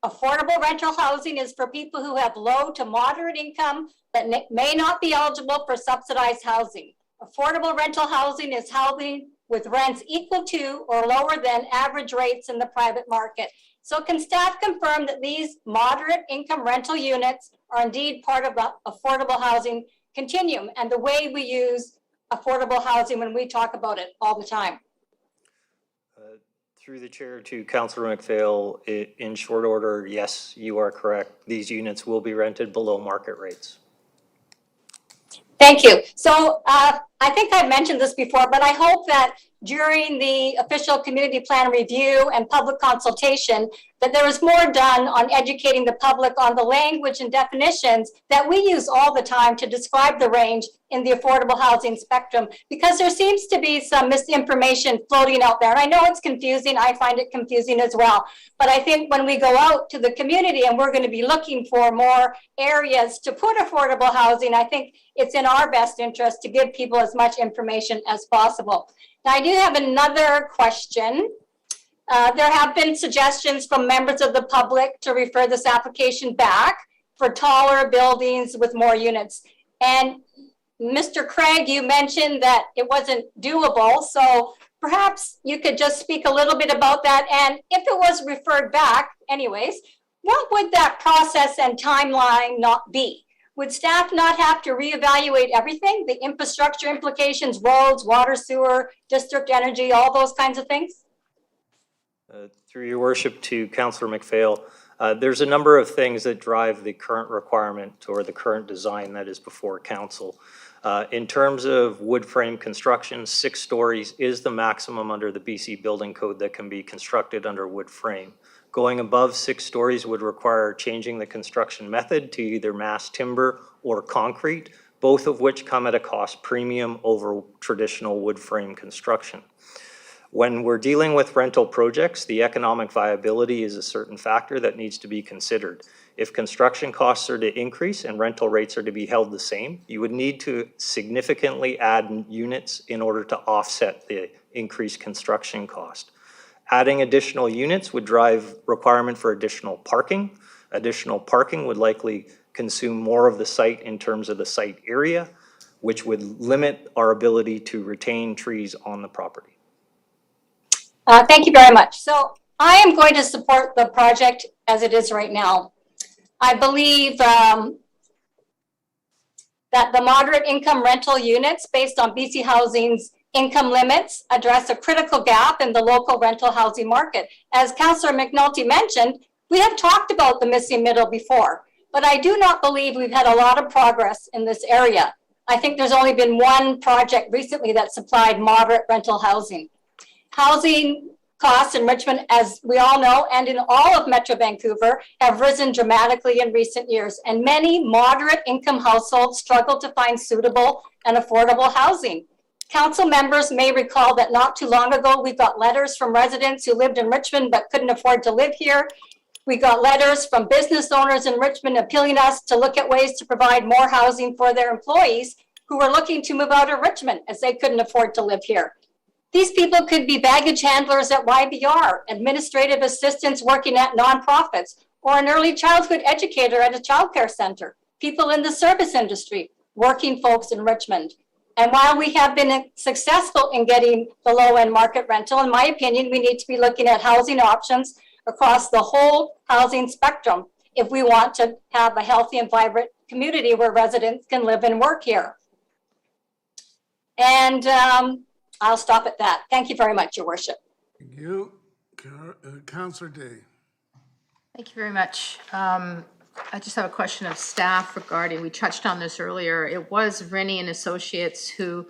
Affordable rental housing is for people who have low to moderate income that may not be eligible for subsidized housing. Affordable rental housing is housing with rents equal to or lower than average rates in the private market. So can staff confirm that these moderate income rental units are indeed part of the affordable housing continuum and the way we use affordable housing when we talk about it all the time? Through the chair to Councillor McPhail, in short order, yes, you are correct. These units will be rented below market rates. Thank you. So I think I've mentioned this before, but I hope that during the official community plan review and public consultation, that there is more done on educating the public on the language and definitions that we use all the time to describe the range in the affordable housing spectrum, because there seems to be some misinformation floating out there. And I know it's confusing. I find it confusing as well. But I think when we go out to the community and we're going to be looking for more areas to put affordable housing, I think it's in our best interest to give people as much information as possible. Now, I do have another question. There have been suggestions from members of the public to refer this application back for taller buildings with more units. And Mr. Craig, you mentioned that it wasn't doable. So perhaps you could just speak a little bit about that. And if it was referred back anyways, what would that process and timeline not be? Would staff not have to reevaluate everything? The infrastructure implications, roads, water, sewer, district energy, all those kinds of things? Through your worship to Councillor McPhail, there's a number of things that drive the current requirement or the current design that is before council. In terms of wood frame construction, 6 stories is the maximum under the BC Building Code that can be constructed under wood frame. Going above 6 stories would require changing the construction method to either mass timber or concrete, both of which come at a cost premium over traditional wood frame construction. When we're dealing with rental projects, the economic viability is a certain factor that needs to be considered. If construction costs are to increase and rental rates are to be held the same, you would need to significantly add units in order to offset the increased construction cost. Adding additional units would drive requirement for additional parking. Additional parking would likely consume more of the site in terms of the site area, which would limit our ability to retain trees on the property. Thank you very much. So I am going to support the project as it is right now. I believe that the moderate income rental units based on BC Housing's income limits address a critical gap in the local rental housing market. As Councillor McNulty mentioned, we have talked about the missing middle before, but I do not believe we've had a lot of progress in this area. I think there's only been one project recently that supplied moderate rental housing. Housing costs in Richmond, as we all know, and in all of Metro Vancouver, have risen dramatically in recent years, and many moderate income households struggle to find suitable and affordable housing. Council members may recall that not too long ago, we got letters from residents who lived in Richmond but couldn't afford to live here. We got letters from business owners in Richmond appealing us to look at ways to provide more housing for their employees who were looking to move out of Richmond as they couldn't afford to live here. These people could be baggage handlers at YBR, administrative assistants working at nonprofits, or an early childhood educator at a childcare center, people in the service industry, working folks in Richmond. And while we have been successful in getting the low-end market rental, in my opinion, we need to be looking at housing options across the whole housing spectrum if we want to have a healthy and vibrant community where residents can live and work here. And I'll stop at that. Thank you very much, Your Worship. Thank you. Councillor Day. Thank you very much. I just have a question of staff regarding, we touched on this earlier. It was Rennie and Associates who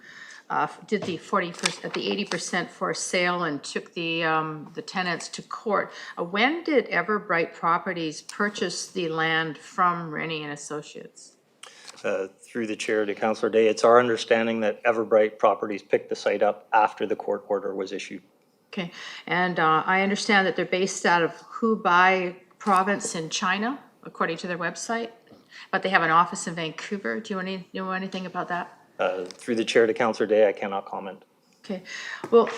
did the 40%, the 80% for sale and took the tenants to court. When did Everbright Properties purchase the land from Rennie and Associates? Through the chair to Councillor Day, it's our understanding that Everbright Properties picked the site up after the court order was issued. Okay, and I understand that they're based out of Who Buy province in China, according to their website, but they have an office in Vancouver. Do you know anything about that? Through the chair to Councillor Day, I cannot comment. Okay, well,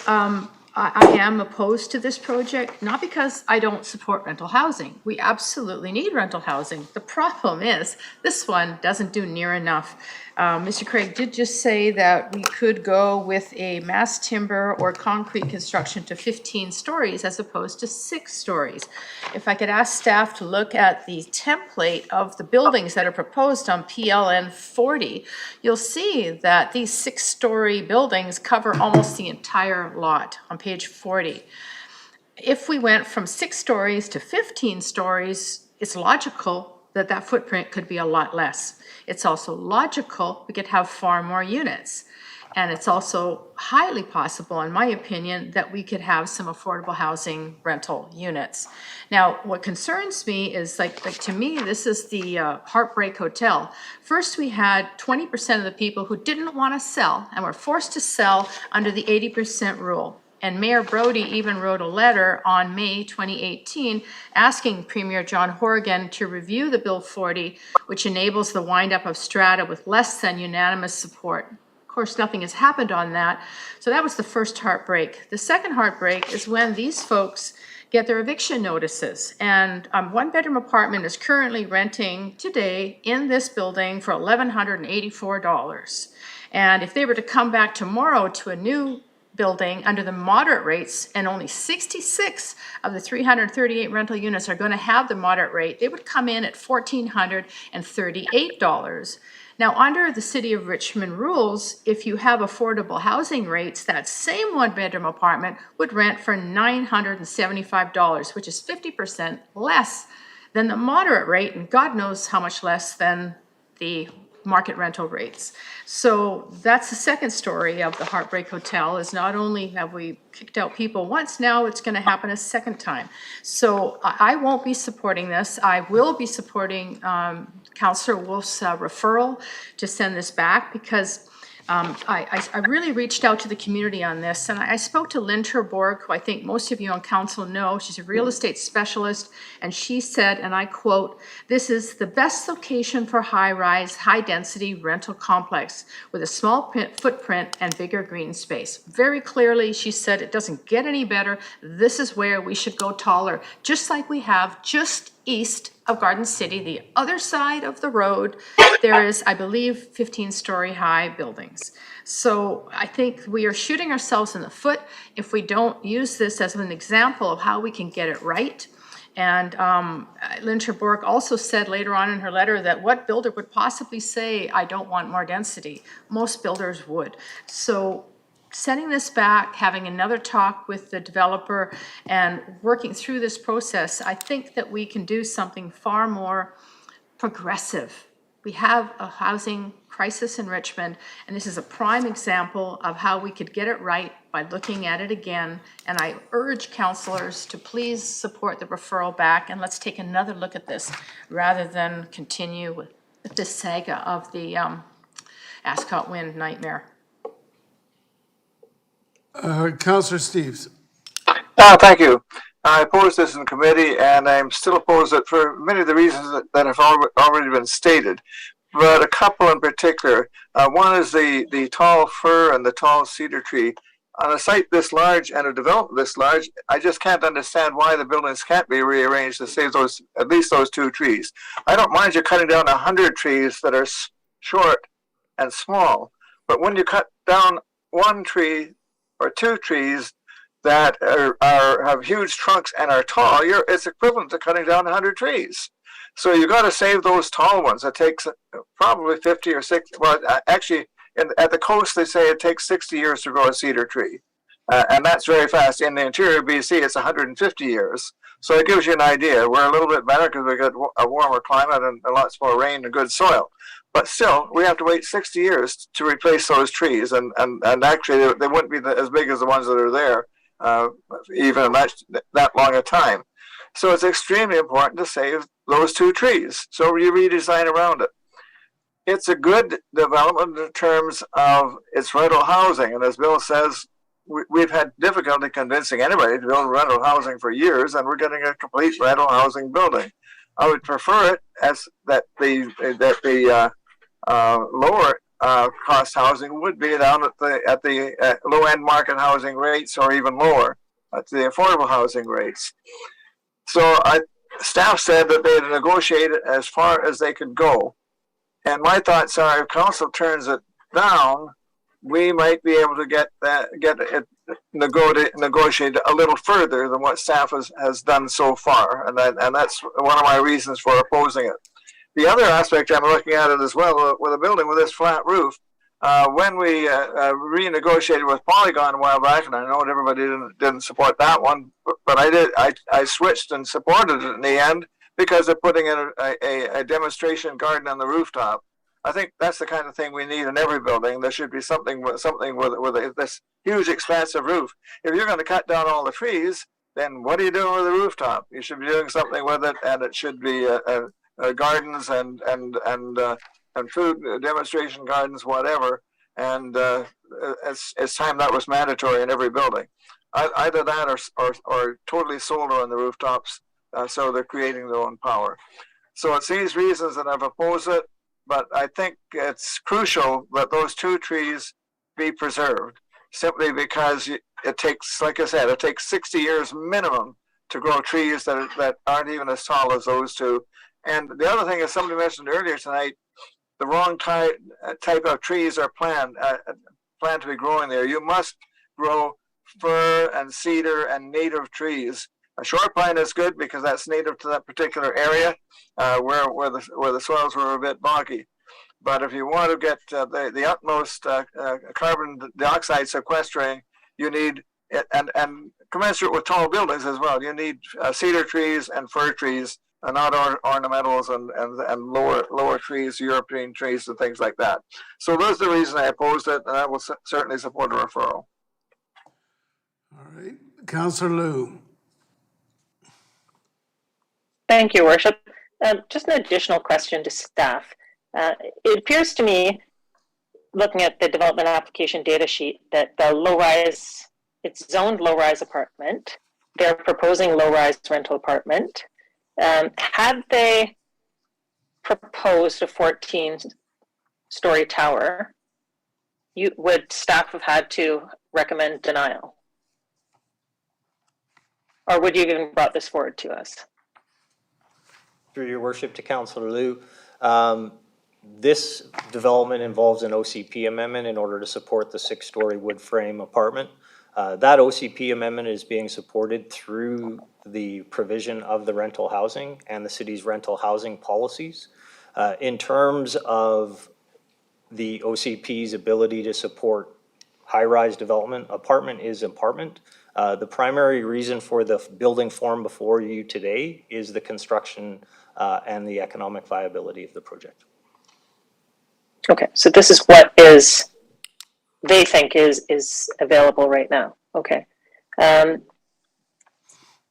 I am opposed to this project, not because I don't support rental housing. We absolutely need rental housing. The problem is, this one doesn't do near enough. Mr. Craig did just say that we could go with a mass timber or concrete construction to 15 stories as opposed to 6 stories. If I could ask staff to look at the template of the buildings that are proposed on PLN 40, you'll see that these 6-story buildings cover almost the entire lot on page 40. If we went from 6 stories to 15 stories, it's logical that that footprint could be a lot less. It's also logical we could have far more units. And it's also highly possible, in my opinion, that we could have some affordable housing rental units. Now, what concerns me is, like to me, this is the Heartbreak Hotel. First, we had 20% of the people who didn't want to sell and were forced to sell under the 80% rule. And Mayor Brody even wrote a letter on May 2018 asking Premier John Horgan to review the Bill 40, which enables the wind-up of strata with less than unanimous support. Of course, nothing has happened on that. So that was the first heartbreak. The second heartbreak is when these folks get their eviction notices. And one-bedroom apartment is currently renting today in this building for $1,184. And if they were to come back tomorrow to a new building under the moderate rates, and only 66 of the 338 rental units are going to have the moderate rate, they would come in at $1,438. Now, under the City of Richmond rules, if you have affordable housing rates, that same one-bedroom apartment would rent for $975, which is 50% less than the moderate rate, and God knows how much less than the market rental rates. So that's the second story of the Heartbreak Hotel, is not only have we kicked out people once, now it's going to happen a second time. So I won't be supporting this. I will be supporting Councillor Wolf's referral to send this back, because I really reached out to the community on this, and I spoke to Lynn Terborg, who I think most of you on council know. She's a real estate specialist, and she said, and I quote, "This is the best location for high-rise, high-density rental complex with a small footprint and bigger green space." Very clearly, she said, it doesn't get any better. This is where we should go taller, just like we have just east of Garden City, the other side of the road. There is, I believe, 15-story high buildings. So I think we are shooting ourselves in the foot if we don't use this as an example of how we can get it right. And Lynn Terborg also said later on in her letter that what builder would possibly say, I don't want more density? Most builders would. So sending this back, having another talk with the developer, and working through this process, I think that we can do something far more progressive. We have a housing crisis in Richmond, and this is a prime example of how we could get it right by looking at it again. And I urge councillors to please support the referral back, and let's take another look at this rather than continue with this saga of the Ascot Wind nightmare. Councillor Steves. Thank you. I opposed this in committee, and I'm still opposed it for many of the reasons that have already been stated. But a couple in particular. One is the tall fir and the tall cedar tree. On a site this large and a development this large, I just can't understand why the buildings can't be rearranged to save those, at least those 2 trees. I don't mind you cutting down 100 trees that are short and small, but when you cut down 1 tree or 2 trees that have huge trunks and are tall, it's equivalent to cutting down 100 trees. So you got to save those tall ones. It takes probably 50 or 60. Well, actually, at the coast, they say it takes 60 years to grow a cedar tree. And that's very fast. In the interior of BC, it's 150 years. So it gives you an idea. We're a little bit better because we got a warmer climate and lots more rain and good soil. But still, we have to wait 60 years to replace those trees. And actually, they wouldn't be as big as the ones that are there, even in that long a time. So it's extremely important to save those 2 trees. So you redesign around it. It's a good development in terms of its rental housing. And as Bill says, we've had difficulty convincing anybody to build rental housing for years, and we're getting a complete rental housing building. I would prefer it as that the lower cost housing would be down at the low end market housing rates, or even lower at the affordable housing rates. So staff said that they had negotiated as far as they could go, and my thoughts are, if council turns it down, we might be able to get it negotiated a little further than what staff has done so far, and that's one of my reasons for opposing it. The other aspect I'm looking at it as well, with a building with this flat roof, when we renegotiated with Polygon a while back, and I know everybody didn't support that one, but I did. I switched and supported it in the end because they're putting in a demonstration garden on the rooftop. I think that's the kind of thing we need in every building. There should be something with this huge expansive roof. If you're going to cut down all the trees, then what are you doing with the rooftop? You should be doing something with it, and it should be gardens and food demonstration gardens, whatever. And it's time that was mandatory in every building. Either that or totally solar on the rooftops, so they're creating their own power. So it's these reasons that I've opposed it. But I think it's crucial that those two trees be preserved, simply because it takes, like I said, it takes 60 years minimum to grow trees that aren't even as tall as those two. And the other thing, as somebody mentioned earlier tonight, the wrong type of trees are planned to be growing there. You must grow fir and cedar and native trees. A short pine is good because that's native to that particular area where the soils were a bit boggy. But if you want to get the utmost carbon dioxide sequestering, you need and commensurate with tall buildings as well. You need cedar trees and fir trees, and not ornamentals and lower trees, European trees, and things like that. So those are the reasons I opposed it, and I will certainly support a referral. All right, Councillor Liu. Thank you, Worship. Just an additional question to staff. It appears to me, looking at the development application data sheet, that the low-rise, it's zoned low-rise apartment. They're proposing low-rise rental apartment. Had they proposed a 14-story tower, would staff have had to recommend denial? Or would you have even brought this forward to us? Through your worship to Councillor Liu, this development involves an OCP amendment in order to support the 6-story wood frame apartment. That OCP amendment is being supported through the provision of the rental housing and the city's rental housing policies. In terms of the OCP's ability to support high-rise development, apartment is apartment. The primary reason for the building form before you today is the construction and the economic viability of the project. Okay, so this is what they think is available right now. Okay.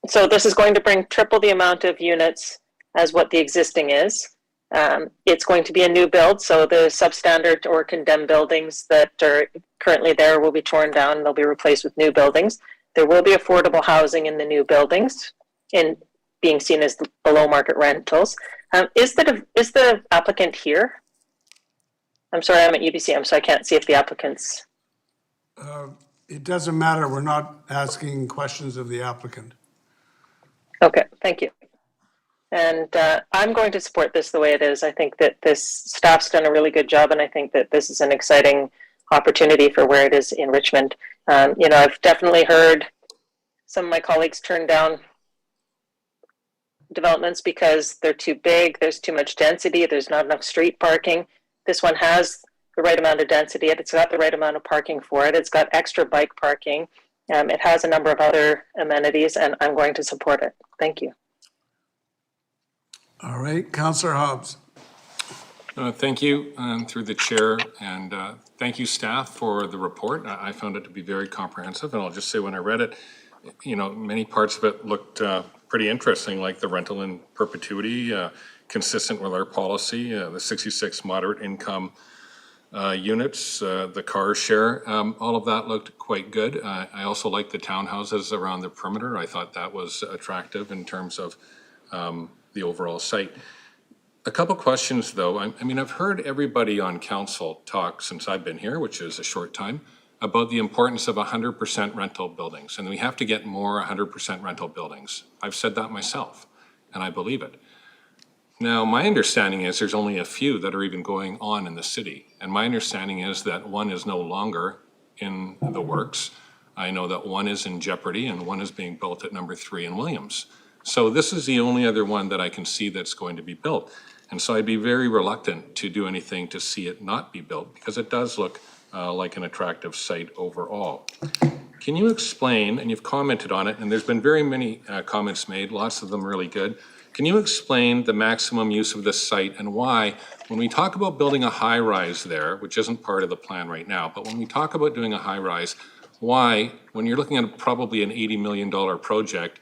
So this is going to bring triple the amount of units as what the existing is. It's going to be a new build, so the substandard or condemned buildings that are currently there will be torn down and they'll be replaced with new buildings. There will be affordable housing in the new buildings, in being seen as below market rentals. Is the applicant here? I'm sorry, I'm at UBC, so I can't see if the applicant's. It doesn't matter. We're not asking questions of the applicant. Okay, thank you. And I'm going to support this the way it is. I think that this staff's done a really good job, and I think that this is an exciting opportunity for where it is in Richmond. I've definitely heard some of my colleagues turn down developments because they're too big, there's too much density, there's not enough street parking. This one has the right amount of density, it's got the right amount of parking for it, it's got extra bike parking, it has a number of other amenities, and I'm going to support it. Thank you. All right, Councillor Hobbs. Thank you, through the chair, and thank you, staff, for the report. I found it to be very comprehensive, and I'll just say when I read it, many parts of it looked pretty interesting, like the rental in perpetuity, consistent with our policy, the 66 moderate income units, the car share, all of that looked quite good. I also liked the townhouses around the perimeter. I thought that was attractive in terms of the overall site. A couple questions, though. I mean, I've heard everybody on council talk since I've been here, which is a short time, about the importance of 100% rental buildings, and we have to get more 100% rental buildings. I've said that myself, and I believe it. Now, my understanding is there's only a few that are even going on in the city, and my understanding is that one is no longer in the works. I know that one is in jeopardy, and one is being built at number 3 in Williams. So this is the only other one that I can see that's going to be built. And so I'd be very reluctant to do anything to see it not be built, because it does look like an attractive site overall. Can you explain, and you've commented on it, and there's been very many comments made, lots of them really good. Can you explain the maximum use of this site and why, when we talk about building a high-rise there, which isn't part of the plan right now, but when we talk about doing a high-rise, why, when you're looking at probably an $80 million project,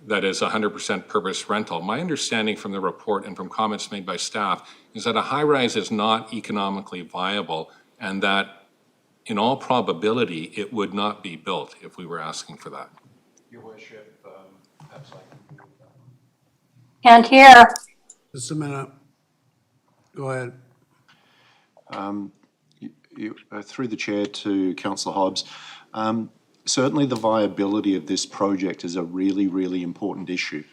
that is 100% purpose rental. My understanding from the report and from comments made by staff is that a high-rise is not economically viable, and that in all probability, it would not be built if we were asking for that. Your worship, perhaps I can move that. Can't hear. Just a minute. Go ahead. Through the chair to Councillor Hobbs, certainly the viability of this project is a really, really important issue.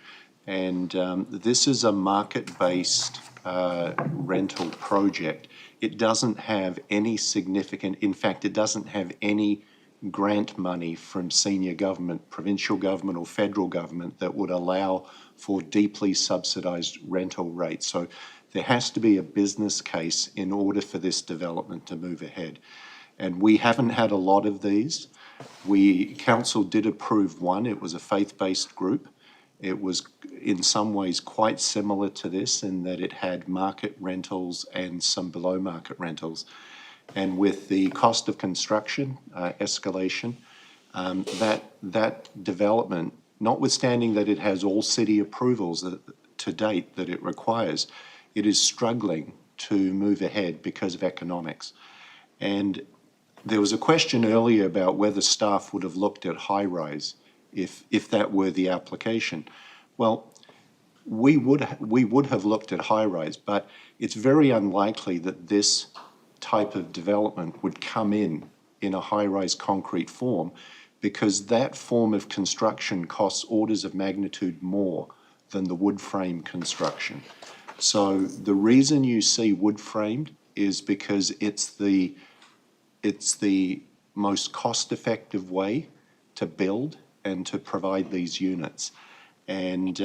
And this is a market-based rental project. It doesn't have any significant, in fact, it doesn't have any grant money from senior government, provincial government or federal government that would allow for deeply subsidised rental rates. So there has to be a business case in order for this development to move ahead. And we haven't had a lot of these. Council did approve one. It was a faith-based group. It was in some ways quite similar to this in that it had market rentals and some below market rentals. And with the cost of construction escalation, that development, notwithstanding that it has all city approvals to date that it requires, it is struggling to move ahead because of economics. And there was a question earlier about whether staff would have looked at high-rise if that were the application. Well, we would have looked at high-rise, but it's very unlikely that this type of development would come in a high-rise concrete form, because that form of construction costs orders of magnitude more than the wood frame construction. So the reason you see wood framed is because it's the most cost-effective way to build and to provide these units. And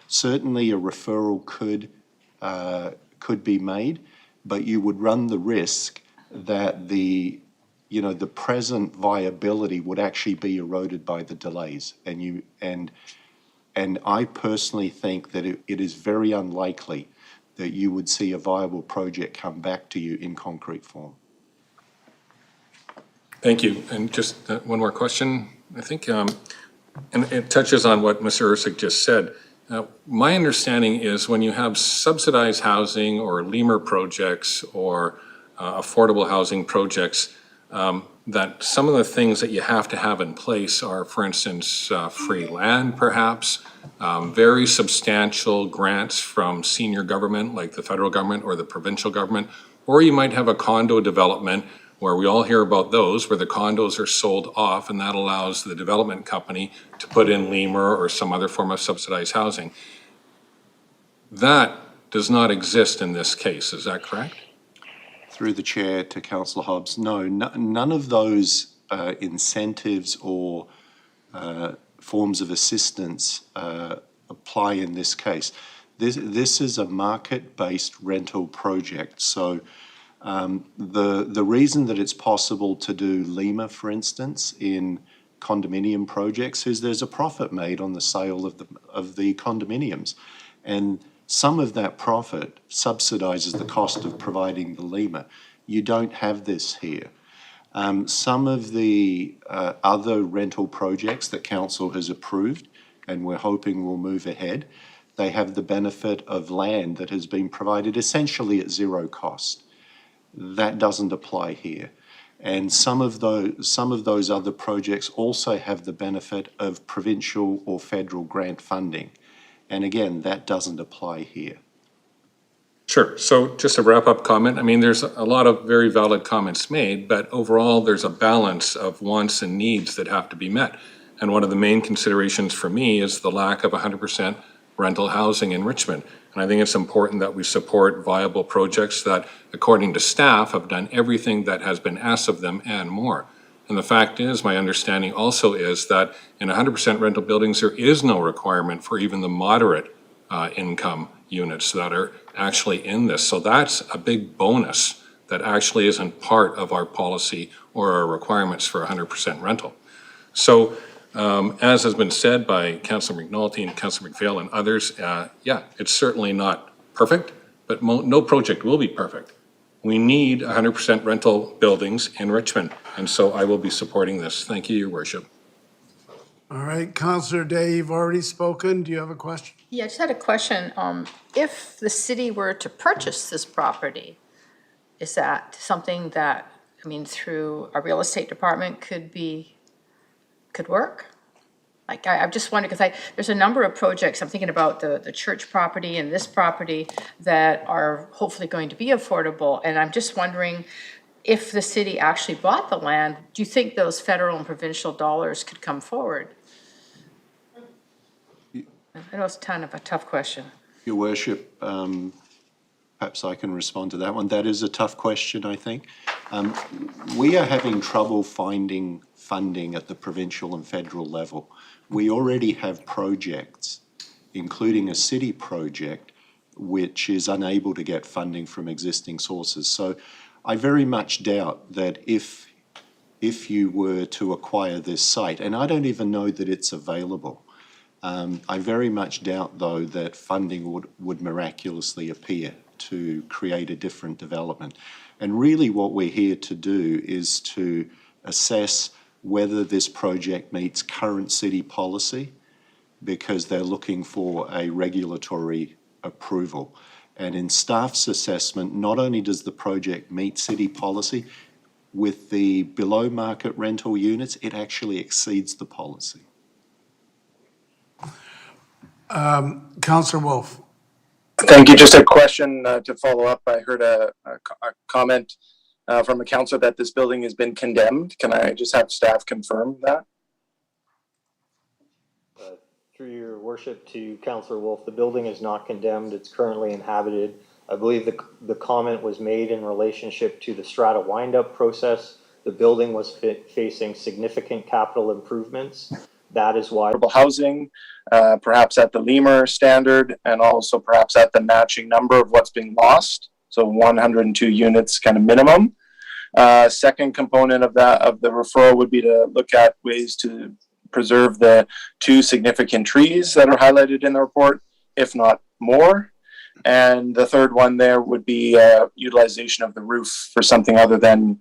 certainly a referral could be made, but you would run the risk that the present viability would actually be eroded by the delays. And I personally think that it is very unlikely that you would see a viable project come back to you in concrete form. Thank you. And just one more question, I think, and it touches on what Mr. Erceg just said. My understanding is when you have subsidized housing or lemur projects or affordable housing projects, that some of the things that you have to have in place are, for instance, free land perhaps, very substantial grants from senior government like the federal government or the provincial government, or you might have a condo development where we all hear about those, where the condos are sold off and that allows the development company to put in lemur or some other form of subsidized housing. That does not exist in this case, is that correct? Through the chair to Councillor Hobbs, no, none of those incentives or forms of assistance apply in this case. This is a market-based rental project. So the reason that it's possible to do lemur, for instance, in condominium projects is there's a profit made on the sale of the condominiums. And some of that profit subsidises the cost of providing the lemur. You don't have this here. Some of the other rental projects that council has approved, and we're hoping will move ahead, they have the benefit of land that has been provided essentially at zero cost. That doesn't apply here. And some of those other projects also have the benefit of provincial or federal grant funding. And again, that doesn't apply here. Sure. So just a wrap-up comment. I mean, there's a lot of very valid comments made, but overall, there's a balance of wants and needs that have to be met. And one of the main considerations for me is the lack of 100% rental housing in Richmond. And I think it's important that we support viable projects that, according to staff, have done everything that has been asked of them and more. And the fact is, my understanding also is that in 100% rental buildings, there is no requirement for even the moderate income units that are actually in this. So that's a big bonus that actually isn't part of our policy or our requirements for 100% rental. So as has been said by Councillor McNulty and Councillor McPhail and others, yeah, it's certainly not perfect, but no project will be perfect. We need 100% rental buildings in Richmond, and so I will be supporting this. Thank you, Your Worship. All right, Councillor Day, you've already spoken. Do you have a question? Yeah, I just had a question. If the city were to purchase this property, is that something that, I mean, through a real estate department could work? Like, I'm just wondering, because there's a number of projects, I'm thinking about the church property and this property that are hopefully going to be affordable, and I'm just wondering if the city actually bought the land, do you think those federal and provincial dollars could come forward? I know it's kind of a tough question. Your Worship, perhaps I can respond to that one. That is a tough question, I think. We are having trouble finding funding at the provincial and federal level. We already have projects, including a city project, which is unable to get funding from existing sources. So I very much doubt that if you were to acquire this site, and I don't even know that it's available, I very much doubt, though, that funding would miraculously appear to create a different development. And really what we're here to do is to assess whether this project meets current city policy, because they're looking for a regulatory approval. And in staff's assessment, not only does the project meet city policy, with the below market rental units, it actually exceeds the policy. Councillor Wolf. Thank you. Just a question to follow up. I heard a comment from a councillor that this building has been condemned. Can I just have staff confirm that? Through your worship to Councillor Wolf, the building is not condemned. It's currently inhabited. I believe the comment was made in relationship to the strata wind-up process. The building was facing significant capital improvements. That is why housing, perhaps at the lemur standard, and also perhaps at the matching number of what's being lost. So 102 units kind of minimum. Second component of the referral would be to look at ways to preserve the 2 significant trees that are highlighted in the report, if not more. And the third one there would be utilization of the roof for something other than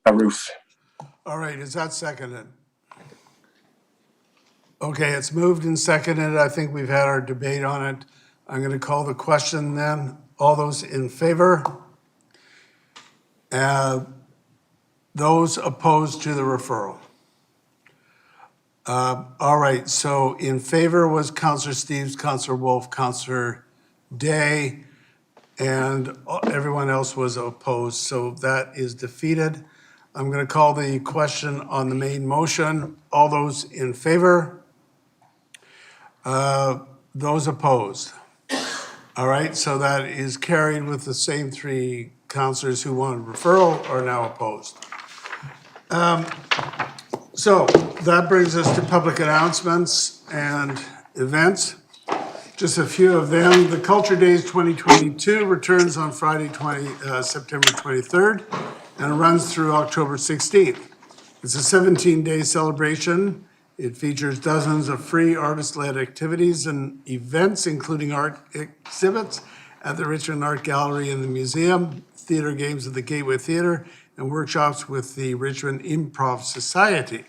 a roof. All right, is that seconded? Okay, it's moved and seconded. I think we've had our debate on it. I'm going to call the question then. All those in favor? Those opposed to the referral? All right, so in favor was Councillor Steves, Councillor Wolf, Councillor Day, and everyone else was opposed, so that is defeated. I'm going to call the question on the main motion. All those in favor? Those opposed? All right, so that is carried with the same 3 councillors who wanted referral are now opposed. So that brings us to public announcements and events. Just a few of them. The Culture Days 2022 returns on Friday, September 23rd, and runs through October 16th. It's a 17-day celebration. It features dozens of free artist-led activities and events, including art exhibits at the Richmond Art Gallery and the museum, theater games at the Gateway Theatre, and workshops with the Richmond Improv Society.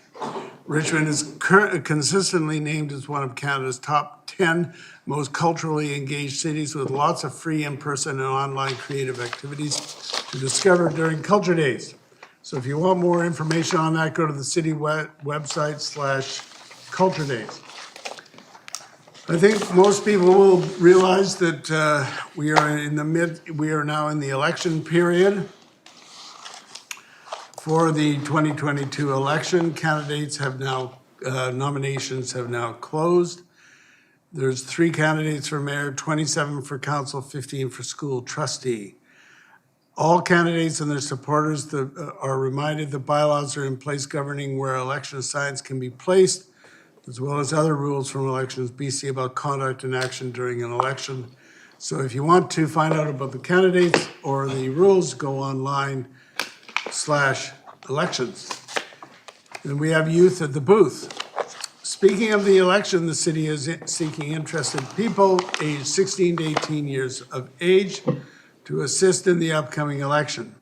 Richmond is consistently named as one of Canada's top 10 most culturally engaged cities with lots of free in-person and online creative activities to discover during Culture Days. So if you want more information on that, go to the city website/Culture Days. I think most people will realize that we are now in the election period. For the 2022 election, candidates have now, nominations have now closed. There's 3 candidates for mayor, 27 for council, 15 for school trustee. All candidates and their supporters are reminded the bylaws are in place governing where election signs can be placed, as well as other rules from Elections BC about conduct and action during an election. So if you want to find out about the candidates or the rules, go online/elections. Then we have youth at the booth. Speaking of the election, the city is seeking interested people aged 16 to 18 years of age to assist in the upcoming election.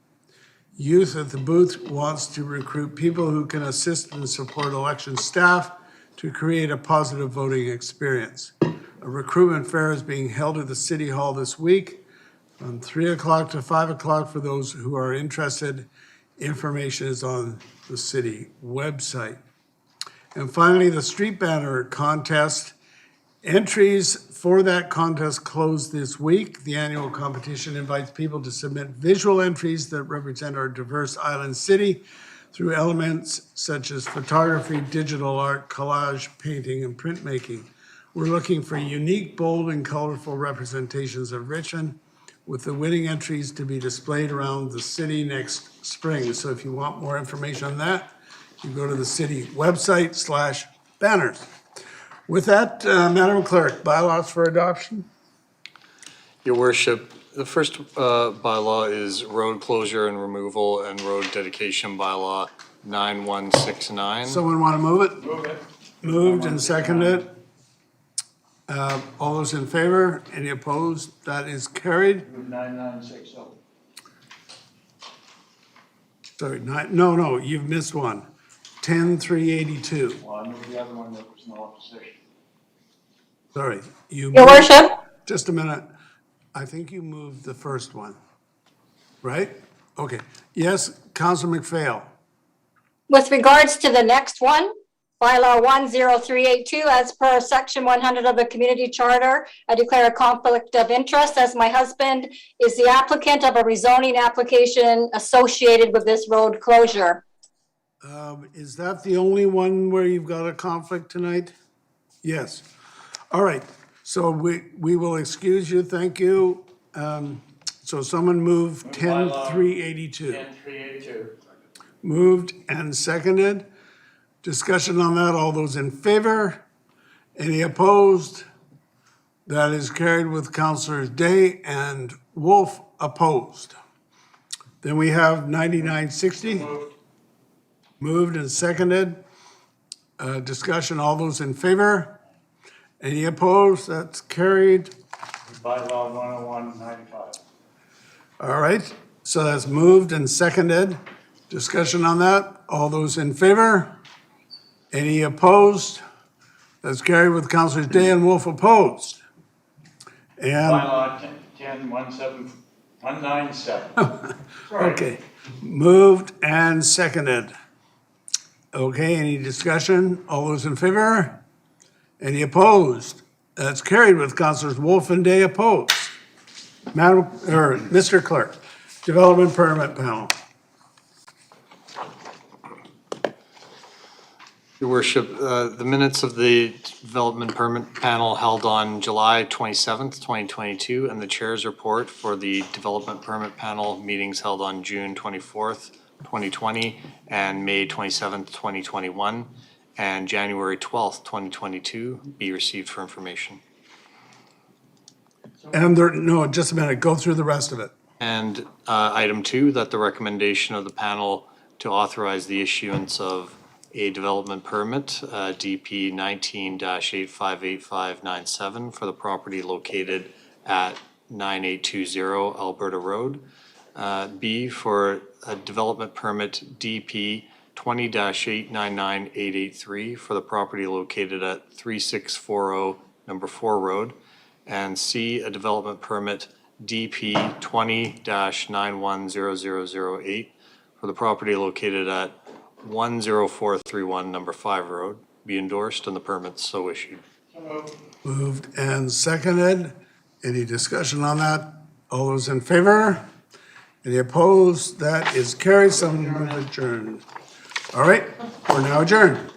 Youth at the booth wants to recruit people who can assist and support election staff to create a positive voting experience. A recruitment fair is being held at the City Hall this week from 3 o'clock to 5 o'clock for those who are interested. Information is on the city website. And finally, the street banner contest. Entries for that contest close this week. The annual competition invites people to submit visual entries that represent our diverse island city through elements such as photography, digital art, collage, painting, and printmaking. We're looking for unique, bold, and colorful representations of Richmond, with the winning entries to be displayed around the city next spring. So if you want more information on that, you go to the city website/banners. With that, Madam Clerk, bylaws for adoption? Your worship, the first bylaw is road closure and removal and road dedication bylaw 9169. Someone want to move it? Move it. Moved and seconded. All those in favor? Any opposed? That is carried. 9960. Sorry, no, you've missed one. 10382. Well, I moved the other one, there was no opposition. Sorry. Your worship, Just a minute. I think you moved the first one, right? Okay. Yes, Councilor McPhail. with regards to the next one, bylaw 10382, as per section 100 of the community charter, I declare a conflict of interest as my husband is the applicant of a rezoning application associated with this road closure. Is that the only one where you've got a conflict tonight? Yes. All right. So we will excuse you. Thank you. So someone moved 10382. 10382. Moved and seconded. Discussion on that. All those in favor? Any opposed? That is carried with Councilors Day and Wolf opposed. Then we have 9960. Moved and seconded. Discussion, all those in favor? Any opposed? That's carried. Bylaw 10195. All right, so that's moved and seconded. Discussion on that. All those in favor? Any opposed? That's carried with Councilors Day and Wolf opposed. And, Bylaw 10197. okay, moved and seconded. Okay, any discussion? All those in favor? Any opposed? That's carried with Councilors Wolf and Day opposed. Mr. Clerk, Development Permit Panel. Your worship, the minutes of the development permit panel held on July 27th, 2022, and the chair's report for the development permit panel meetings held on June 24th, 2020, and May 27th, 2021, and January 12th, 2022 be received for information. And there, no, just a minute, go through the rest of it. And item 2, that the recommendation of the panel to authorize the issuance of a development permit, DP 19-858597 for the property located at 9820 Alberta Road. B, for a development permit, DP 20-899883 for the property located at 3640 number 4 road. And C, a development permit DP 20-910008 for the property located at 10431 number 5 road be endorsed and the permits so issued. Moved and seconded. Any discussion on that? All those in favor? Any opposed? That is carried. Some move adjourned. All right, we're now adjourned.